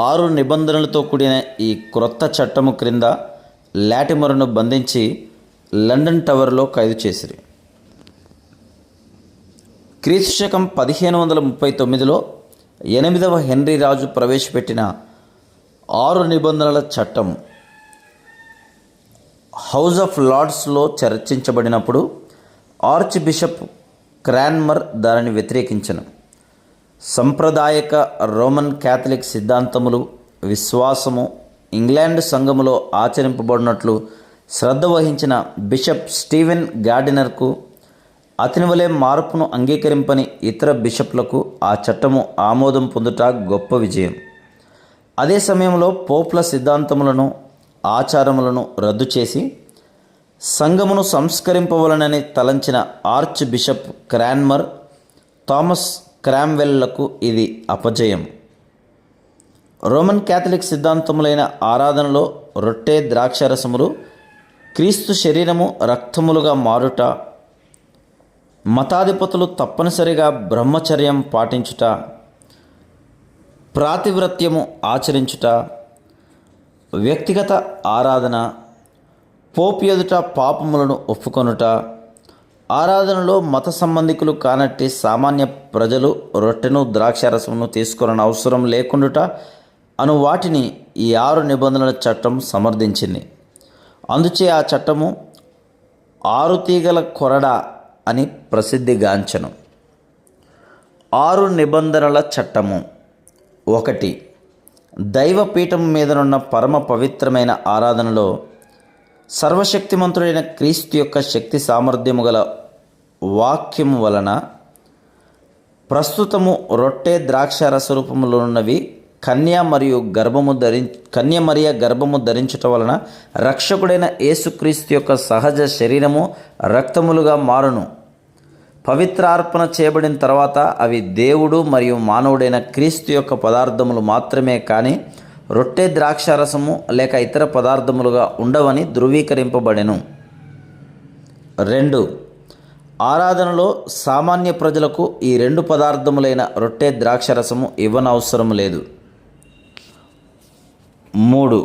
6 నిబంధనలతో కూడిన ఈ క్రొత్త చట్టము క్రింద లాటిమర్ను బంధించి లండన్ టవర్లో ఖైదు చేసిరి. క్రీస్తుశకం 1539లో 8వ హెన్రీ రాజు ప్రవేశపెట్టిన 6 నిబంధనల చట్టం హౌస్ ఆఫ్ లార్డ్స్లో చర్చించబడినప్పుడు ఆర్చ్ బిషప్ క్రాన్మర్ దానిని వ్యతిరేకించెను. సంప్రదాయక రోమన్ క్యాథలిక్ సిద్ధాంతములు, విశ్వాసము ఇంగ్లాండ్ సంఘములో ఆచరింపబడినట్లు శ్రద్ధ వహించిన బిషప్ స్టీవెన్ గార్డినర్కు అతని వలె మార్పును అంగీకరింపని ఇతర బిషప్లకు ఆ చట్టము ఆమోదం పొందుట గొప్ప విజయం. అదే సమయంలో పోప్ల సిద్ధాంతములను, ఆచారములను రద్దు చేసి సంఘమును సంస్కరింపవలనని తలంచిన ఆర్చ్ బిషప్ క్రాన్మర్, థామస్ క్రామ్వెల్లకు ఇది అపజయం. రోమన్ క్యాథలిక్ సిద్ధాంతములైన ఆరాధనలో రొట్టె ద్రాక్షారసములు క్రీస్తు శరీరము రక్తములుగా మారుట, మతాధిపతులు తప్పనిసరిగా బ్రహ్మచర్యం పాటించుట, ప్రాతివ్రత్యము ఆచరించుట, వ్యక్తిగత ఆరాధన, పోప్ ఎదుట పాపములను ఒప్పుకొనుట, ఆరాధనలో మత సంబంధికులు కానట్టి సామాన్య ప్రజలు రొట్టెను ద్రాక్షారసమును తీసుకొనని అవసరం లేకుండుట అను వాటిని ఈ 6 నిబంధనల చట్టం సమర్థించింది. అందుచే ఆ చట్టము 6 తీగల కొరడా అని ప్రసిద్ధిగాంచెను. 6 నిబంధనల చట్టము. 1. దైవపీఠం మీదనున్న పరమ పవిత్రమైన ఆరాధనలో సర్వశక్తిమంతుడైన క్రీస్తు యొక్క శక్తి సామర్థ్యము గల వాక్యము వలన ప్రస్తుతము రొట్టె ద్రాక్షారస రూపములో ఉన్నవి కన్య మరియ గర్భము ధరించుట వలన రక్షకుడైన యేసుక్రీస్తు యొక్క సహజ శరీరము రక్తములుగా మారును. పవిత్రార్పణ చేయబడిన తర్వాత అవి దేవుడు మరియు మానవుడైన క్రీస్తు యొక్క పదార్థములు మాత్రమే కానీ రొట్టె ద్రాక్షారసము లేక ఇతర పదార్థములుగా ఉండవని ధృవీకరింపబడెను. 2. ఆరాధనలో సామాన్య ప్రజలకు ఈ 2 పదార్థములైన రొట్టె ద్రాక్షారసము ఇవ్వనవసరం లేదు. 3.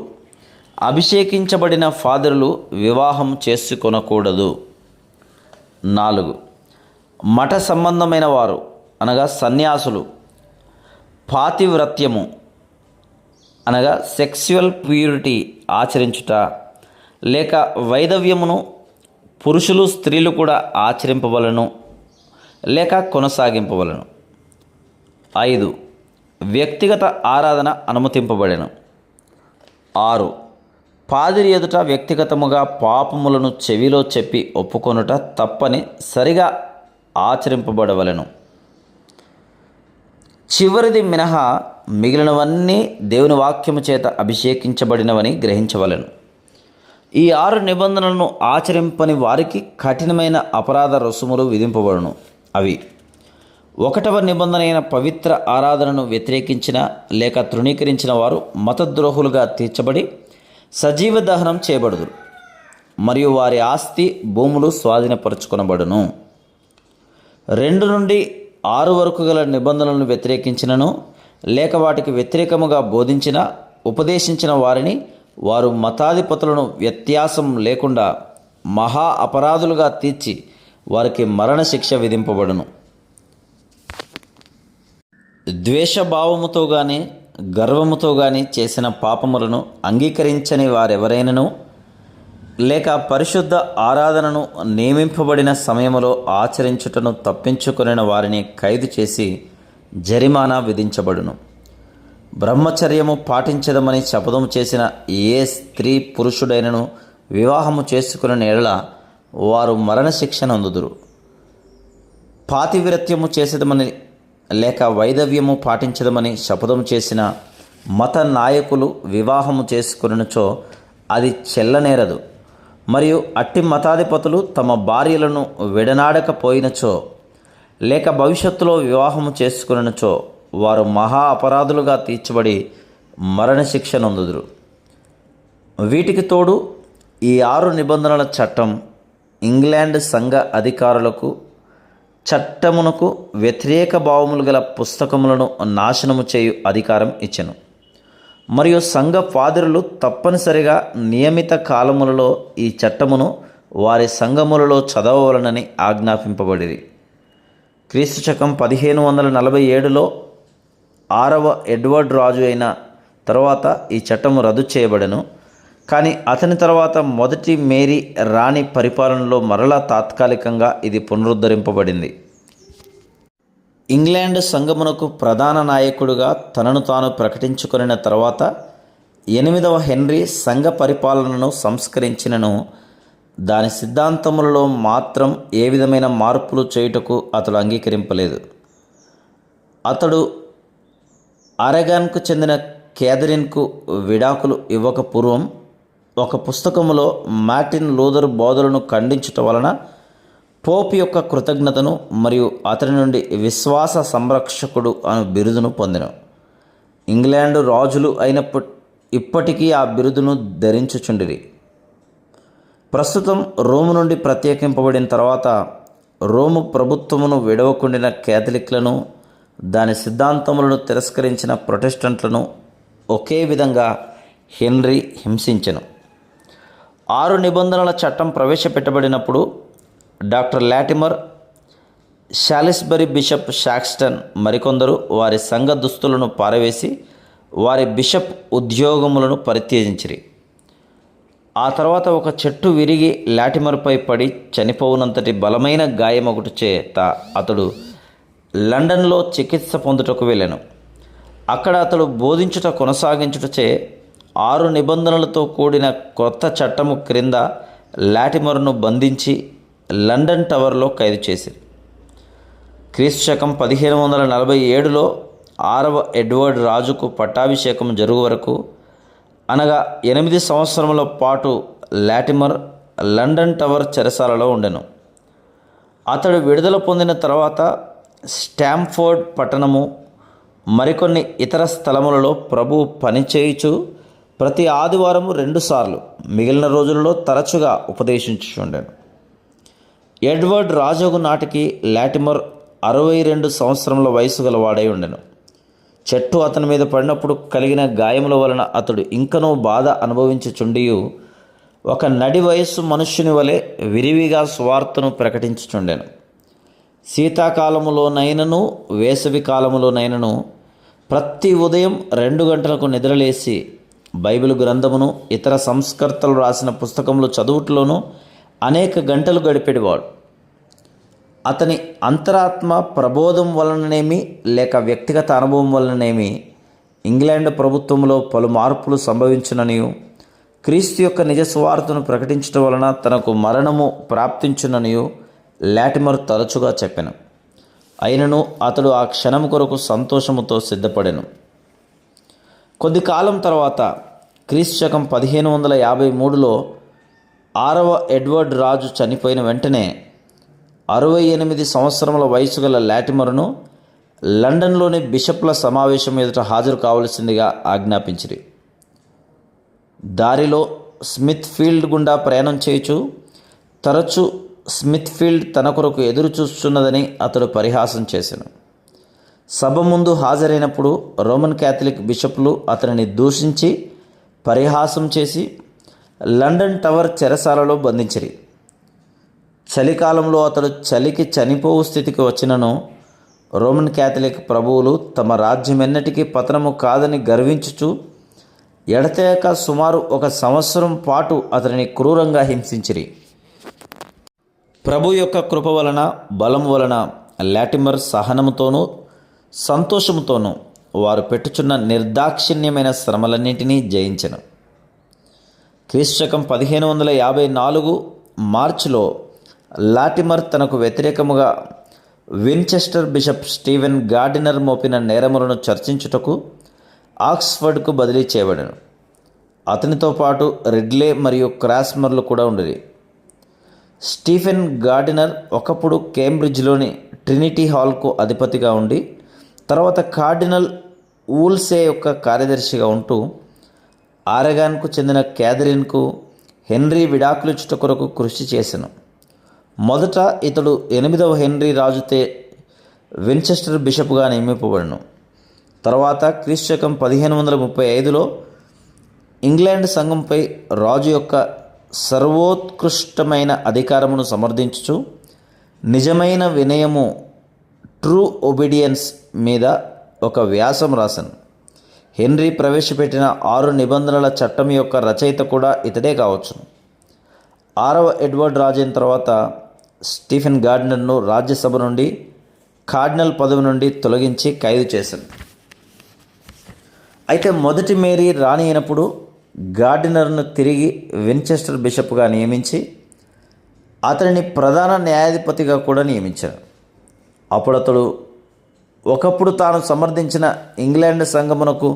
అభిషేకించబడిన ఫాదరులు వివాహం చేసుకొనకూడదు. 4. మఠ సంబంధమైన వారు అనగా సన్యాసులు పాతివ్రత్యము అనగా సెక్సువల్ ప్యూరిటీ ఆచరించుట లేక వైధవ్యమును పురుషులు స్త్రీలు కూడా ఆచరింపవలను లేక కొనసాగింపవలను. 5. వ్యక్తిగత ఆరాధన అనుమతింపబడెను. 6. పాదిరి ఎదుట వ్యక్తిగతముగా పాపములను చెవిలో చెప్పి ఒప్పుకొనుట తప్పని సరిగా ఆచరింపబడవలెను. చివరిది మినహా మిగిలినవన్నీ దేవుని వాక్యము చేత అభిషేకించబడినవని గ్రహించవలెను. ఈ 6 నిబంధనలను ఆచరింపని వారికి కఠినమైన అపరాధ రుసుములు విధింపబడును. అవి 1వ నిబంధన అయిన పవిత్ర ఆరాధనను వ్యతిరేకించిన లేక తృణీకరించిన వారు మతద్రోహులుగా తీర్చబడి సజీవ దహనం చేయబడుదురు. మరియు వారి ఆస్తి భూములు స్వాధీనపరచుకొనబడును. 2 నుండి 6 వరకు గల నిబంధనలను వ్యతిరేకించినను లేక వాటికి వ్యతిరేకముగా బోధించిన ఉపదేశించిన వారిని వారు మతాధిపతులను వ్యత్యాసం లేకుండా మహా అపరాధులుగా తీర్చి వారికి మరణశిక్ష విధింపబడును. ద్వేషభావముతో కానీ గర్వముతో కానీ చేసిన పాపములను అంగీకరించని వారెవరైనను లేక పరిశుద్ధ ఆరాధనను నియమింపబడిన సమయములో ఆచరించుటను తప్పించుకొనిన వారిని ఖైదు చేసి జరిమానా విధించబడును. బ్రహ్మచర్యము పాటించదమని శపథం చేసిన ఏ స్త్రీ పురుషుడైనను వివాహము చేసుకుని ఎడల వారు మరణశిక్ష నందుదురు. పాతివ్రత్యము చేసేదమని లేక వైధవ్యము పాటించదమని శపథం చేసిన మత నాయకులు వివాహము చేసుకునిచో అది చెల్లనేరదు. మరియు అట్టి మతాధిపతులు తమ భార్యలను విడనాడకపోయినచో లేక భవిష్యత్తులో వివాహము చేసుకునిచో వారు మహా అపరాధులుగా తీర్చబడి మరణశిక్ష నొందుదురు. వీటికి తోడు ఈ 6 నిబంధనల చట్టం ఇంగ్లాండ్ సంఘ అధికారులకు చట్టమునకు వ్యతిరేక భావములు గల పుస్తకములను నాశనము చేయు అధికారం ఇచ్చెను. మరియు సంఘ ఫాదరులు తప్పనిసరిగా నియమిత కాలములలో ఈ చట్టమును వారి సంఘములలో చదవవలనని ఆజ్ఞాపింపబడిరి. క్రీస్తు శకం 1547లో 6వ ఎడ్వర్డ్ రాజు అయిన తర్వాత ఈ చట్టము రద్దు చేయబడెను. కానీ అతని తర్వాత మొదటి మేరీ రాణి పరిపాలనలో మరలా తాత్కాలికంగా ఇది పునరుద్ధరింపబడింది. ఇంగ్లాండ్ సంఘమునకు ప్రధాన నాయకుడిగా తనను తాను ప్రకటించుకొనిన తర్వాత 8వ హెన్రీ సంఘ పరిపాలనను సంస్కరించినను దాని సిద్ధాంతములలో మాత్రం ఏ విధమైన మార్పులు చేయుటకు అతడు అంగీకరింపలేదు. అతడు అరగాన్కు చెందిన క్యాథరిన్కు విడాకులు ఇవ్వక పూర్వం ఒక పుస్తకములో మార్టిన్ లూథర్ బోధలను ఖండించుట వలన పోప్ యొక్క కృతజ్ఞతను మరియు అతని నుండి విశ్వాస సంరక్షకుడు అను బిరుదును పొందెను. ఇంగ్లాండు రాజులు ఇప్పటికీ ఆ బిరుదును ధరించుచుండిరి. ప్రస్తుతం రోము నుండి ప్రత్యేకింపబడిన తర్వాత రోము ప్రభుత్వమును విడవకుండిన క్యాథలిక్లను దాని సిద్ధాంతములను తిరస్కరించిన ప్రొటెస్టెంట్లను ఒకే విధంగా హెన్రీ హింసించెను. 6 నిబంధనల చట్టం ప్రవేశపెట్టబడినప్పుడు డాక్టర్ లాటిమర్, శాలిస్బరీ బిషప్ షాక్స్టన్ మరికొందరు వారి సంఘ దుస్తులను పారవేసి వారి బిషప్ ఉద్యోగములను పరిత్యజించిరి. ఆ తర్వాత ఒక చెట్టు విరిగి లాటిమర్పై పడి చనిపోవునంతటి బలమైన గాయమొకటి చేత అతడు లండన్లో చికిత్స పొందుటకు వెళ్ళెను. అక్కడ అతడు బోధించుట కొనసాగించుటచే 6 నిబంధనలతో కూడిన కొత్త చట్టము క్రింద లాటిమర్ను బంధించి లండన్ టవర్లో ఖైదు చేసిరి. క్రీస్తు శకం 1547లో 6వ ఎడ్వర్డ్ రాజుకు పట్టాభిషేకం జరుగు వరకు అనగా 8 సంవత్సరముల పాటు లాటిమర్ లండన్ టవర్ చెరసాలలో ఉండెను. అతడు విడుదల పొందిన తర్వాత స్టాంఫోర్డ్ పట్టణము మరికొన్ని ఇతర స్థలములలో ప్రభువు పనిచేయుచు ప్రతి ఆదివారము 2 సార్లు మిగిలిన రోజులలో తరచుగా ఉపదేశించుచుండెను. ఎడ్వర్డ్ రాజుగు నాటికి లాటిమర్ 62 సంవత్సరముల వయసు గలవాడై ఉండెను. చెట్టు అతని మీద పడినప్పుడు కలిగిన గాయముల వలన అతడు ఇంకనూ బాధ అనుభవించుచుండియు ఒక నడి వయస్సు మనుష్యుని వలె విరివిగా సువార్తను ప్రకటించుచుండెను. శీతాకాలములోనైనను వేసవి కాలములోనైనను ప్రతి ఉదయం 2 గంటలకు నిద్రలేసి బైబిల్ గ్రంథమును ఇతర సంస్కర్తలు రాసిన పుస్తకములు చదువుట్లోనూ అనేక గంటలు గడిపేవాడు. అతని అంతరాత్మ ప్రబోధం వలననేమి లేక వ్యక్తిగత అనుభవం వలననేమి ఇంగ్లాండ్ ప్రభుత్వంలో పలు మార్పులు సంభవించుననియు క్రీస్తు యొక్క నిజ సువార్తను ప్రకటించడం వలన తనకు మరణము ప్రాప్తించుననియు లాటిమర్ తరచుగా చెప్పెను. అయినను అతడు ఆ క్షణం కొరకు సంతోషముతో సిద్ధపడెను. కొద్ది కాలం తర్వాత క్రీస్తు శకం 1553లో 6వ ఎడ్వర్డ్ రాజు చనిపోయిన వెంటనే 68 సంవత్సరముల వయసు గల లాటిమర్ను లండన్లోని బిషప్ల సమావేశం ఎదుట హాజరు కావలసిందిగా ఆజ్ఞాపించిరి. దారిలో స్మిత్ ఫీల్డ్ గుండా ప్రయాణం చేయుచు తరచు స్మిత్ ఫీల్డ్ తన కొరకు ఎదురు చూస్తున్నదని అతడు పరిహాసం చేశాను. సభ ముందు హాజరైనప్పుడు రోమన్ క్యాథలిక్ బిషప్లు అతనిని దూషించి పరిహాసం చేసి లండన్ టవర్ చెరసాలలో బంధించిరి. చలికాలంలో అతడు చలికి చనిపోవు స్థితికి వచ్చినను రోమన్ క్యాథలిక్ ప్రభువులు తమ రాజ్యమెన్నటికీ పతనము కాదని గర్వించుచు ఎడతెగక సుమారు 1 సంవత్సరం పాటు అతనిని క్రూరంగా హింసించిరి. ప్రభు యొక్క కృప వలన బలం వలన లాటిమర్ సహనముతోనూ సంతోషముతోనూ వారు పెట్టుచున్న నిర్దాక్షిణ్యమైన శ్రమలన్నింటినీ జయించెను. క్రీస్తుశకం 1554 మార్చిలో లాటిమర్ తనకు వ్యతిరేకముగా విన్చెస్టర్ బిషప్ స్టీవెన్ గార్డినర్ మోపిన నేరములను చర్చించుటకు ఆక్స్ఫర్డ్కు బదిలీ చేయబడెను. అతనితో పాటు రిడ్లే మరియు క్రాస్మర్లు కూడా ఉండేది. స్టీఫెన్ గార్డినర్ ఒకప్పుడు కేంబ్రిడ్జ్లోని ట్రినిటీ హాల్కు అధిపతిగా ఉండి తర్వాత కార్డినల్ ఊల్సే యొక్క కార్యదర్శిగా ఉంటూ ఆరెగాన్కు చెందిన క్యాథరిన్కు హెన్రీ విడాకులిచ్చుట కొరకు కృషి చేసెను. మొదట ఇతడు 8వ హెన్రీ రాజుతే విన్చెస్టర్ బిషప్గా నియమింపబడెను. తర్వాత క్రీస్తుశకం 1535లో ఇంగ్లాండ్ సంఘంపై రాజు యొక్క సర్వోత్కృష్టమైన అధికారమును సమర్థించుచు నిజమైన వినయము ట్రూ ఒబీడియన్స్ మీద ఒక వ్యాసం రాశాను. హెన్రీ ప్రవేశపెట్టిన 6 నిబంధనల చట్టం యొక్క రచయిత కూడా ఇతడే కావచ్చు. 6వ ఎడ్వర్డ్ రాజైన తర్వాత స్టీఫెన్ గార్డినర్ను రాజ్యసభ నుండి కార్డినల్ పదవి నుండి తొలగించి ఖైదు చేశాను. అయితే మొదటి మేరీ రాణి అయినప్పుడు గార్డినర్ను తిరిగి విన్చెస్టర్ బిషప్గా నియమించి అతనిని ప్రధాన న్యాయాధిపతిగా కూడా నియమించారు. అప్పుడు అతడు ఒకప్పుడు తాను సమర్థించిన ఇంగ్లాండ్ సంఘమునకు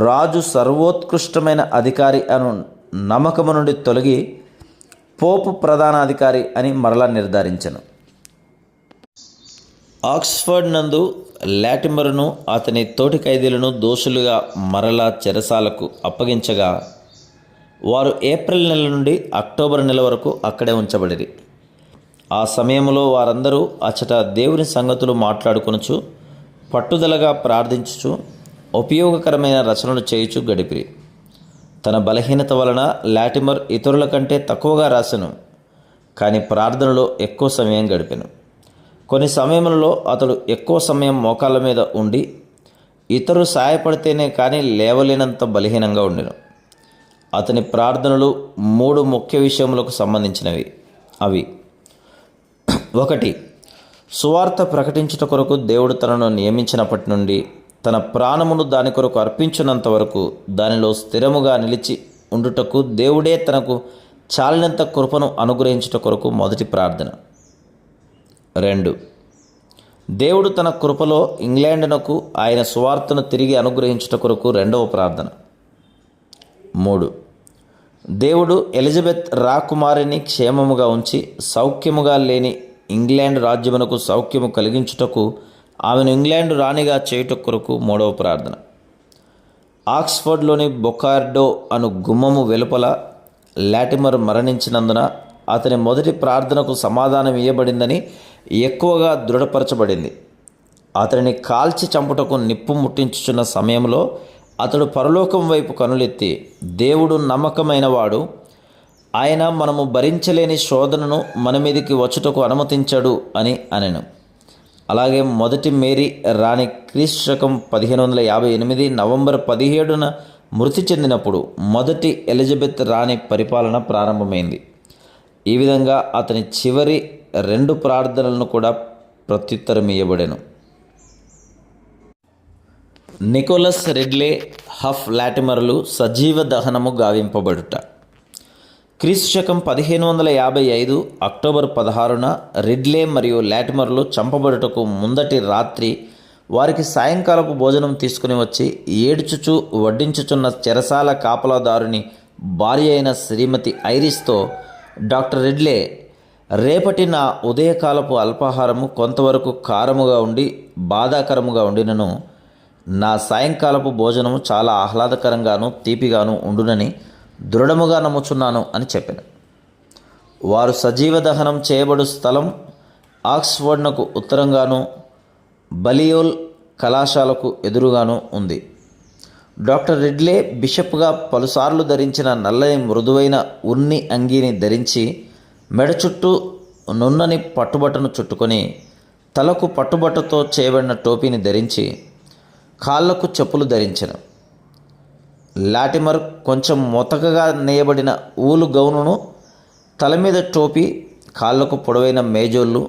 రాజు సర్వోత్కృష్టమైన అధికారి అను నమ్మకము నుండి తొలగి పోపు ప్రధానాధికారి అని మరలా నిర్ధారించెను. ఆక్స్ఫర్డ్ నందు లాటిమర్ను అతని తోటి ఖైదీలను దోషులుగా మరలా చెరసాలకు అప్పగించగా వారు ఏప్రిల్ నెల నుండి అక్టోబర్ నెల వరకు అక్కడే ఉంచబడిరి. ఆ సమయంలో వారందరూ అచ్చట దేవుని సంగతులు మాట్లాడుకొనుచు పట్టుదలగా ప్రార్థించుచు ఉపయోగకరమైన రచనలు చేయుచు గడిపిరి. తన బలహీనత వలన లాటిమర్ ఇతరుల కంటే తక్కువగా రాసెను, కానీ ప్రార్థనలో ఎక్కువ సమయం గడిపెను. కొన్ని సమయములలో అతడు ఎక్కువ సమయం మోకాళ్ళ మీద ఉండి ఇతరులు సాయపడితేనే కానీ లేవలేనంత బలహీనంగా ఉండెను. అతని ప్రార్థనలు 3 ముఖ్య విషయములకు సంబంధించినవి. అవి: 1. సువార్త ప్రకటించుట కొరకు దేవుడు తనను నియమించినప్పటి నుండి తన ప్రాణమును దాని కొరకు అర్పించినంత వరకు దానిలో స్థిరముగా నిలిచి ఉండుటకు దేవుడే తనకు చాలినంత కృపను అనుగ్రహించుట కొరకు మొదటి ప్రార్థన. 2. దేవుడు తన కృపలో ఇంగ్లాండునకు ఆయన సువార్తను తిరిగి అనుగ్రహించుట కొరకు రెండవ ప్రార్థన. 3. దేవుడు ఎలిజబెత్ రాకుమారిని క్షేమముగా ఉంచి సౌఖ్యముగా లేని ఇంగ్లాండ్ రాజ్యమునకు సౌఖ్యము కలిగించుటకు ఆమెను ఇంగ్లాండ్ రాణిగా చేయుట కొరకు మూడవ ప్రార్థన. ఆక్స్ఫర్డ్లోని బొకార్డో అను గుమ్మము వెలుపల లాటిమర్ మరణించినందున అతని మొదటి ప్రార్థనకు సమాధానం ఇవ్వబడిందని ఎక్కువగా దృఢపరచబడింది. అతనిని కాల్చి చంపుటకు నిప్పు ముట్టించుచున్న సమయంలో అతడు పరలోకం వైపు కనులెత్తి, దేవుడు నమ్మకమైన వాడు, ఆయన మనము భరించలేని శోధనను మన మీదికి వచ్చుటకు అనుమతించడు అని అనెను. అలాగే మొదటి మేరీ రాణి క్రీస్తుశకం 1558 నవంబర్ 17న మృతి చెందినప్పుడు మొదటి ఎలిజబెత్ రాణి పరిపాలన ప్రారంభమైంది. ఈ విధంగా అతని చివరి 2 ప్రార్థనలను కూడా ప్రత్యుత్తరం ఇవ్వబడెను. నికోలస్ రిడ్లే, హఫ్ లాటిమర్లు సజీవ దహనము గావింపబడుట. క్రీస్తుశకం 1555 అక్టోబర్ 16న రిడ్లే మరియు లాటిమర్లు చంపబడుటకు ముందటి రాత్రి వారికి సాయంకాలపు భోజనం తీసుకుని వచ్చి ఏడ్చుచు వడ్డించుచున్న చెరసాల కాపలాదారుని భార్య అయిన శ్రీమతి ఐరిస్తో, డాక్టర్ రిడ్లే, రేపటి నా ఉదయకాలపు అల్పాహారము కొంతవరకు కారముగా ఉండి బాధాకరముగా ఉండినను నా సాయంకాలపు భోజనము చాలా ఆహ్లాదకరంగాను తీపిగాను ఉండునని దృఢముగా నమ్ముచున్నాను అని చెప్పాను. వారు సజీవ దహనం చేయబడు స్థలం ఆక్స్ఫర్డ్నకు ఉత్తరంగాను బలియోల్ కళాశాలకు ఎదురుగాను ఉంది. డాక్టర్ రిడ్లే బిషప్గా పలుసార్లు ధరించిన నల్లని మృదువైన ఉన్ని అంగీని ధరించి మెడ చుట్టూ నున్నని పట్టుబట్టను చుట్టుకొని తలకు పట్టుబట్టతో చేయబడిన టోపీని ధరించి కాళ్లకు చెప్పులు ధరించెను. లాటిమర్ కొంచెం మొతకగా నేయబడిన ఊలు గౌనును, తల మీద టోపీ, కాళ్లకు పొడవైన మేజోళ్ళు,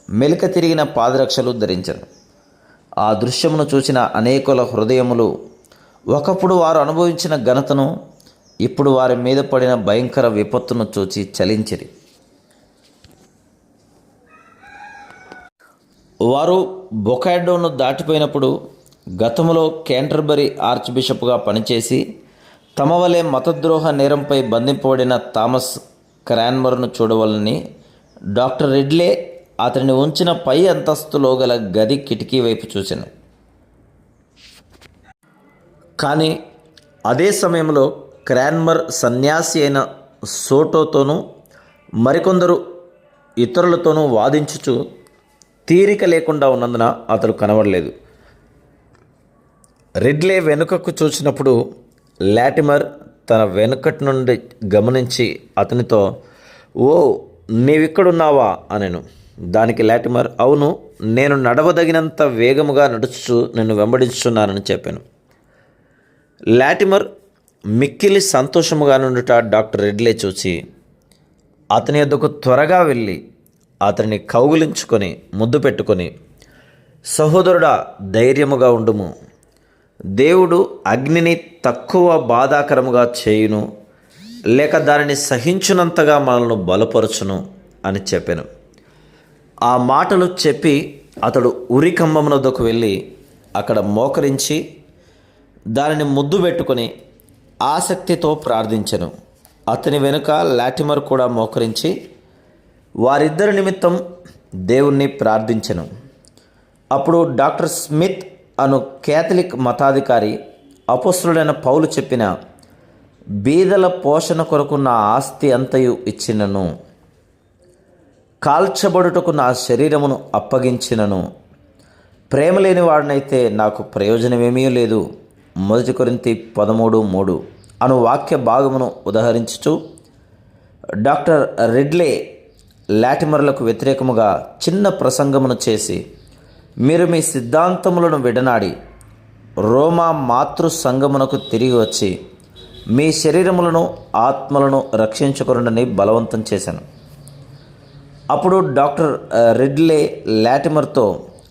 మెలిక తిరిగిన పాదరక్షలు ధరించెను. ఆ దృశ్యమును చూసిన అనేకుల హృదయములు ఒకప్పుడు వారు అనుభవించిన ఘనతను, ఇప్పుడు వారి మీద పడిన భయంకర విపత్తును చూచి చలించిరి. వారు బొకాడోను దాటిపోయినప్పుడు గతములో కేంటర్బరీ ఆర్చ్ బిషప్గా పనిచేసి తమ వలె మతద్రోహ నేరంపై బంధింపబడిన థామస్ క్రాన్మర్ను చూడవలని డాక్టర్ రిడ్లే అతనిని ఉంచిన పై అంతస్తులో గల గది కిటికీ వైపు చూశాను. కానీ అదే సమయంలో క్రాన్మర్ సన్యాసి అయిన సోటోతోనూ మరికొందరు ఇతరులతోనూ వాదించుచు తీరిక లేకుండా ఉన్నందున అతడు కనబడలేదు. రిడ్లే వెనుకకు చూసినప్పుడు లాటిమర్ తన వెనుకటి నుండి గమనించి అతనితో, "ఓ, నీవిక్కడున్నావా?" అనెను. దానికి లాటిమర్, "అవును, నేను నడవదగినంత వేగముగా నడుచుచు నిన్ను వెంబడించుచున్నానని చెప్పాను." లాటిమర్ మిక్కిలి సంతోషముగా నుండుట డాక్టర్ రిడ్లే చూసి అతని యొద్దకు త్వరగా వెళ్ళి అతనిని కౌగిలించుకొని ముద్దు పెట్టుకొని, "సహోదరుడా, ధైర్యముగా ఉండుము. దేవుడు అగ్నిని తక్కువ బాధాకరముగా చేయును, లేక దానిని సహించునంతగా మనల్ని బలపరచును" అని చెప్పాను. ఆ మాటలు చెప్పి అతడు ఉరికంబమునొద్దకు వెళ్ళి అక్కడ మోకరించి దానిని ముద్దు పెట్టుకొని ఆసక్తితో ప్రార్థించెను. అతని వెనుక లాటిమర్ కూడా మోకరించి వారిద్దరి నిమిత్తం దేవుణ్ణి ప్రార్థించెను. అప్పుడు డాక్టర్ స్మిత్ అను కేథలిక్ మతాధికారి అపోస్తలుడైన పౌలు చెప్పిన, "బీదల పోషణ కొరకు నా ఆస్తి అంతయు ఇచ్చినను, కాల్చబడుటకు నా శరీరమును అప్పగించినను, ప్రేమ లేని వాడినైతే నాకు ప్రయోజనమేమీ లేదు." 1 కొరింథీ 13:3 అను వాక్య భాగమును ఉదహరించుచు డాక్టర్ రిడ్లే లాటిమర్లకు వ్యతిరేకముగా చిన్న ప్రసంగమును చేసి, "మీరు మీ సిద్ధాంతములను విడనాడి రోమా మాతృ సంఘమునకు తిరిగి వచ్చి మీ శరీరములను ఆత్మలను రక్షించుకొనుడని బలవంతం చేశాను." అప్పుడు డాక్టర్ రిడ్లే లాటిమర్తో,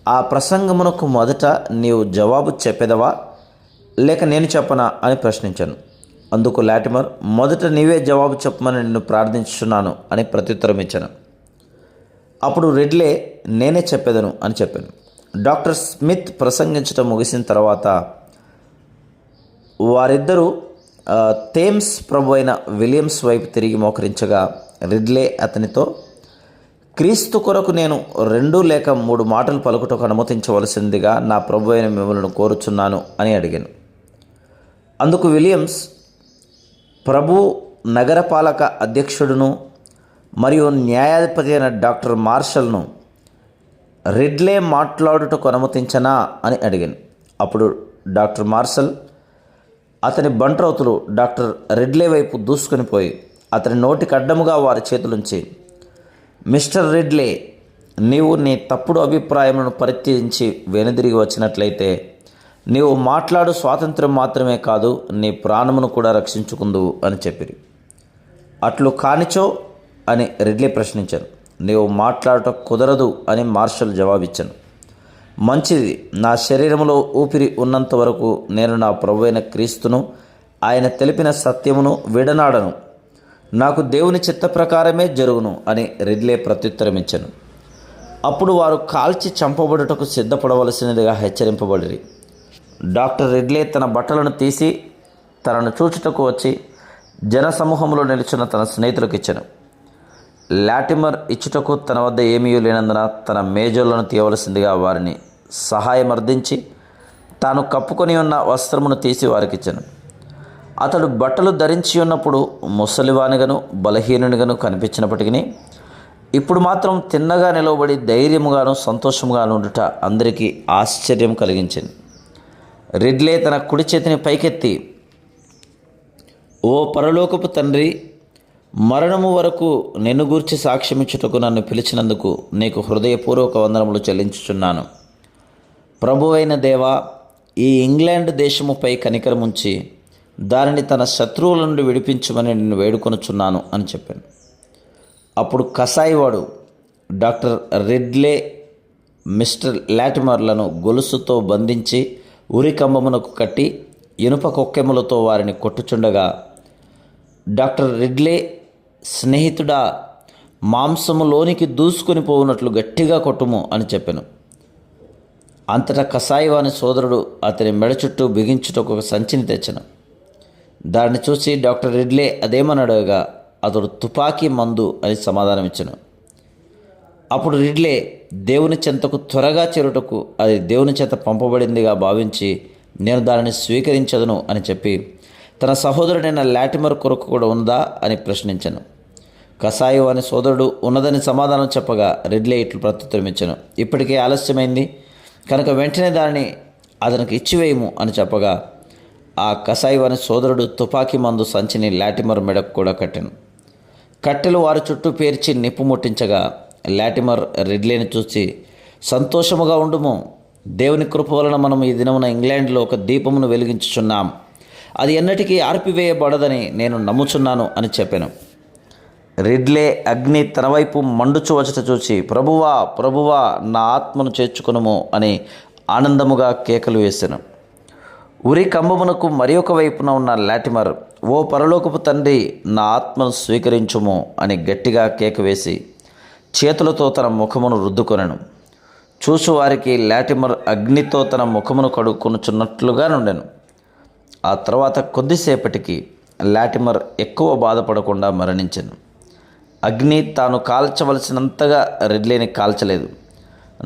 "ఆ ప్రసంగమునకు మొదట నీవు జవాబు చెప్పెదవా, లేక నేను చెప్పనా?" అని ప్రశ్నించాను. అందుకు లాటిమర్, "మొదట నీవే జవాబు చెప్పమని నిన్ను ప్రార్థించుచున్నాను" అని ప్రత్యుత్తరం ఇచ్చాను. అప్పుడు రిడ్లే, "నేనే చెప్పేదను" అని చెప్పాను. డాక్టర్ స్మిత్ ప్రసంగించడం ముగిసిన తర్వాత వారిద్దరూ థేమ్స్ ప్రభు అయిన విలియమ్స్ వైపు తిరిగి మోకరించగా రిడ్లే అతనితో, "క్రీస్తు కొరకు నేను 2 లేక 3 మాటలు పలుకుటకు అనుమతించవలసిందిగా నా ప్రభు అయిన మిమ్మల్ని కోరుచున్నాను" అని అడిగాను. అందుకు విలియమ్స్, "ప్రభు నగరపాలక అధ్యక్షుడును మరియు న్యాయాధిపతి అయిన డాక్టర్ మార్షల్ను రిడ్లే మాట్లాడుటకు అనుమతించనా అని అడిగాను. అప్పుడు డాక్టర్ మార్షల్ అతని బంట్రౌతులు డాక్టర్ రిడ్లే వైపు దూసుకొని పోయి అతని నోటికి అడ్డముగా వారి చేతులుంచి, "మిస్టర్ రిడ్లే, నీవు నీ తప్పుడు అభిప్రాయములను పరిత్యజించి వెనుదిరిగి వచ్చినట్లయితే నీవు మాట్లాడు స్వాతంత్రం మాత్రమే కాదు, నీ ప్రాణమును కూడా రక్షించుకుందువు" అని చెప్పిరి. "అట్లు కానిచో" అని రిడ్లే ప్రశ్నించాను. "నీవు మాట్లాడటం కుదరదు" అని మార్షల్ జవాబిచ్చాను. "మంచిది, నా శరీరంలో ఊపిరి ఉన్నంత వరకు నేను నా ప్రభువైన క్రీస్తును, ఆయన తెలిపిన సత్యమును విడనాడను. నాకు దేవుని చిత్త ప్రకారమే జరుగును" అని రిడ్లే ప్రత్యుత్తరం ఇచ్చాను. అప్పుడు వారు కాల్చి చంపబడుటకు సిద్ధపడవలసినదిగా హెచ్చరింపబడిరి. డాక్టర్ రిడ్లే తన బట్టలను తీసి తనను చూచుటకు వచ్చి జనసమూహంలో నిలుచున్న తన స్నేహితులకు ఇచ్చాను. లాటిమర్ ఇచ్చుటకు తన వద్ద ఏమీ లేనందున తన మేజోలను తీయవలసిందిగా వారిని సహాయమర్థించి తాను కప్పుకొని ఉన్న వస్త్రమును తీసి వారికిచ్చాను. అతడు బట్టలు ధరించి ఉన్నప్పుడు ముసలివానిగాను బలహీనునిగాను కనిపించినప్పటికీ ఇప్పుడు మాత్రం తిన్నగా నిలవబడి ధైర్యముగాను సంతోషముగాను ఉండుట అందరికీ ఆశ్చర్యం కలిగించింది. రిడ్లే తన కుడి చేతిని పైకెత్తి, ఓ పరలోకపు తండ్రి, మరణము వరకు నిన్ను గూర్చి సాక్ష్యమిచ్చుటకు నన్ను పిలిచినందుకు నీకు హృదయపూర్వక వందనములు చెల్లించుచున్నాను. ప్రభువైన దేవా, ఈ ఇంగ్లాండ్ దేశముపై కనికరముంచి దానిని తన శత్రువుల నుండి విడిపించమని నేను వేడుకొనుచున్నాను అని చెప్పాను. అప్పుడు కసాయివాడు డాక్టర్ రిడ్లే మిస్టర్ లాటిమర్లను గొలుసుతో బంధించి ఉరికంబమునకు కట్టి ఇనుప కొక్కెములతో వారిని కొట్టుచుండగా, డాక్టర్ రిడ్లే స్నేహితుడా, మాంసములోనికి దూసుకొని పోవునట్లు గట్టిగా కొట్టుము అని చెప్పాను. అంతటా కసాయివాని సోదరుడు అతని మెడ చుట్టూ బిగించుటకు ఒక సంచిని తెచ్చను. దాన్ని చూసి డాక్టర్ రిడ్లే అదేమని అడగగా అతడు తుపాకీ మందు అని సమాధానమిచ్చను. అప్పుడు రిడ్లే దేవుని చెంతకు త్వరగా చేరుటకు అది దేవుని చేత పంపబడిందిగా భావించి నేను దానిని స్వీకరించదును అని చెప్పి తన సహోదరుడైన లాటిమర్ కొరకు కూడా ఉందా అని ప్రశ్నించాను. కసాయి వాని సోదరుడు ఉన్నదని సమాధానం చెప్పగా రిడ్లే ఇట్లు ప్రత్యుత్తరమిచ్చాను, ఇప్పటికే ఆలస్యమైంది కనుక వెంటనే దానిని అతనికి ఇచ్చివేయము అని చెప్పగా ఆ కసాయి వాని సోదరుడు తుపాకీ మందు సంచిని లాటిమర్ మెడకు కూడా కట్టెను. కట్టెలు వారి చుట్టూ పేర్చి నిప్పు ముట్టించగా లాటిమర్ రిడ్లేని చూసి, సంతోషముగా ఉండుము, దేవుని కృప వలన మనం ఈ దినమున ఇంగ్లాండ్లో ఒక దీపమును వెలిగించుచున్నాం, అది ఎన్నటికీ ఆర్పివేయబడదని నేను నమ్ముచున్నాను అని చెప్పాను. రిడ్లే అగ్ని తన వైపు మండుచు వచ్చట చూసి, ప్రభువా ప్రభువా, నా ఆత్మను చేర్చుకొనుము అని ఆనందముగా కేకలు వేశాను. ఉరి కంబమునకు మరి ఒక వైపున ఉన్న లాటిమర్, ఓ పరలోకపు తండ్రి, నా ఆత్మను స్వీకరించుము అని గట్టిగా కేక వేసి చేతులతో తన ముఖమును రుద్దుకొనెను. చూసువారికి లాటిమర్ అగ్నితో తన ముఖమును కడుక్కొనుచున్నట్లుగా నుండెను. ఆ తర్వాత కొద్దిసేపటికి లాటిమర్ ఎక్కువ బాధపడకుండా మరణించెను. అగ్ని తాను కాల్చవలసినంతగా రిడ్లేని కాల్చలేదు.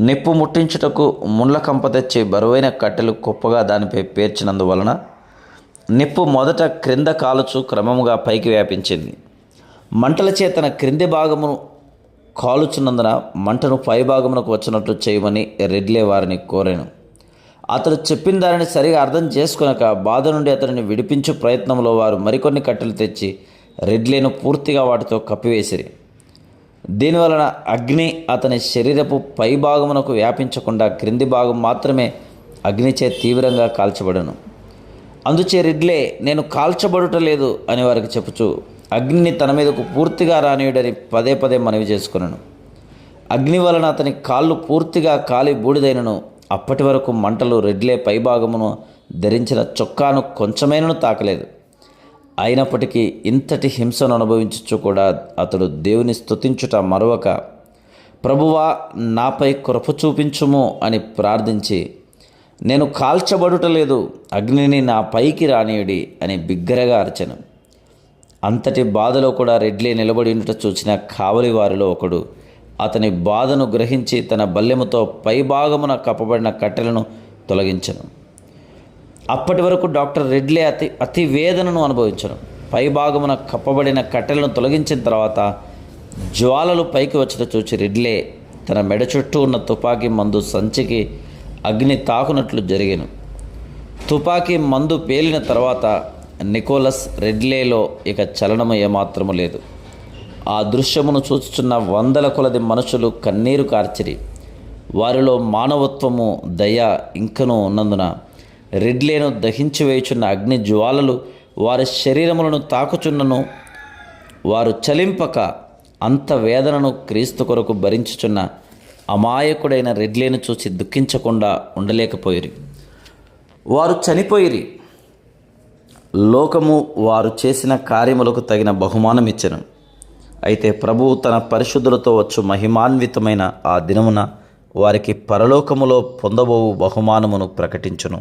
నిప్పు ముట్టించుటకు ముండ్ల కంప తెచ్చి బరువైన కట్టెలు కుప్పగా దానిపై పేర్చినందువలన నిప్పు మొదట క్రింద కాలుచు క్రమముగా పైకి వ్యాపించింది. మంటల చేతన క్రింది భాగమును కాలుచున్నందున మంటను పై భాగమునకు వచ్చినట్లు చేయమని రిడ్లే వారిని కోరాను. అతడు చెప్పిన దానిని సరిగా అర్థం చేసుకొనక బాధ నుండి అతనిని విడిపించు ప్రయత్నంలో వారు మరికొన్ని కట్టెలు తెచ్చి రిడ్లేను పూర్తిగా వాటితో కప్పివేసిరి. దీనివలన అగ్ని అతని శరీరపు పై భాగమునకు వ్యాపించకుండా క్రింది భాగం మాత్రమే అగ్నిచే తీవ్రంగా కాల్చబడను. అందుచే రిడ్లే నేను కాల్చబడుట లేదు అని వారికి చెప్పుచు అగ్నిని తన మీదకు పూర్తిగా రానియుడని పదే పదే మనవి చేసుకున్నాను. అగ్ని వలన అతని కాళ్ళు పూర్తిగా కాలి బూడిదైనను అప్పటి వరకు మంటలు రిడ్లే పైభాగమును ధరించిన చొక్కాను కొంచెమైనను తాకలేదు. అయినప్పటికీ ఇంతటి హింసను అనుభవించుచు కూడా అతడు దేవుని స్తుతించుట మరొక, ప్రభువా, నాపై కృప చూపించుము అని ప్రార్థించి, నేను కాల్చబడుట లేదు, అగ్నిని నా పైకి రానియుడి అని బిగ్గరగా అరిచెను. అంతటి బాధలో కూడా రిడ్లే నిలబడి ఉండుట చూసిన కావలి వారిలో ఒకడు అతని బాధను గ్రహించి తన బల్లెముతో పైభాగమున కప్పబడిన కట్టెలను తొలగించెను. అప్పటి వరకు డాక్టర్ రిడ్లే అతి వేదనను అనుభవించను. పైభాగమున కప్పబడిన కట్టెలను తొలగించిన తర్వాత జ్వాలలు పైకి వచ్చట చూచి రిడ్లే తన మెడ చుట్టూ ఉన్న తుపాకీ మందు సంచికి అగ్ని తాకునట్లు జరిగెను. తుపాకీ మందు పేలిన తర్వాత నికోలస్ రిడ్లేలో ఇక చలనము ఏమాత్రము లేదు. ఆ దృశ్యమును చూచుచున్న వందల కొలది మనుషులు కన్నీరు కార్చిరి. వారిలో మానవత్వము, దయ ఇంకనూ ఉన్నందున రిడ్లేను దహించి వేయుచున్న అగ్ని జ్వాలలు వారి శరీరములను తాకుచున్నను వారు చలింపక అంత వేదనను క్రీస్తు కొరకు భరించుచున్న అమాయకుడైన రిడ్లేను చూసి దుఃఖించకుండా ఉండలేకపోయిరి. వారు చనిపోయిరి. లోకము వారు చేసిన కార్యములకు తగిన బహుమానం ఇచ్చెను. అయితే ప్రభువు తన పరిశుద్ధులతో వచ్చు మహిమాన్వితమైన ఆ దినమున వారికి పరలోకములో పొందబోవు బహుమానమును ప్రకటించును.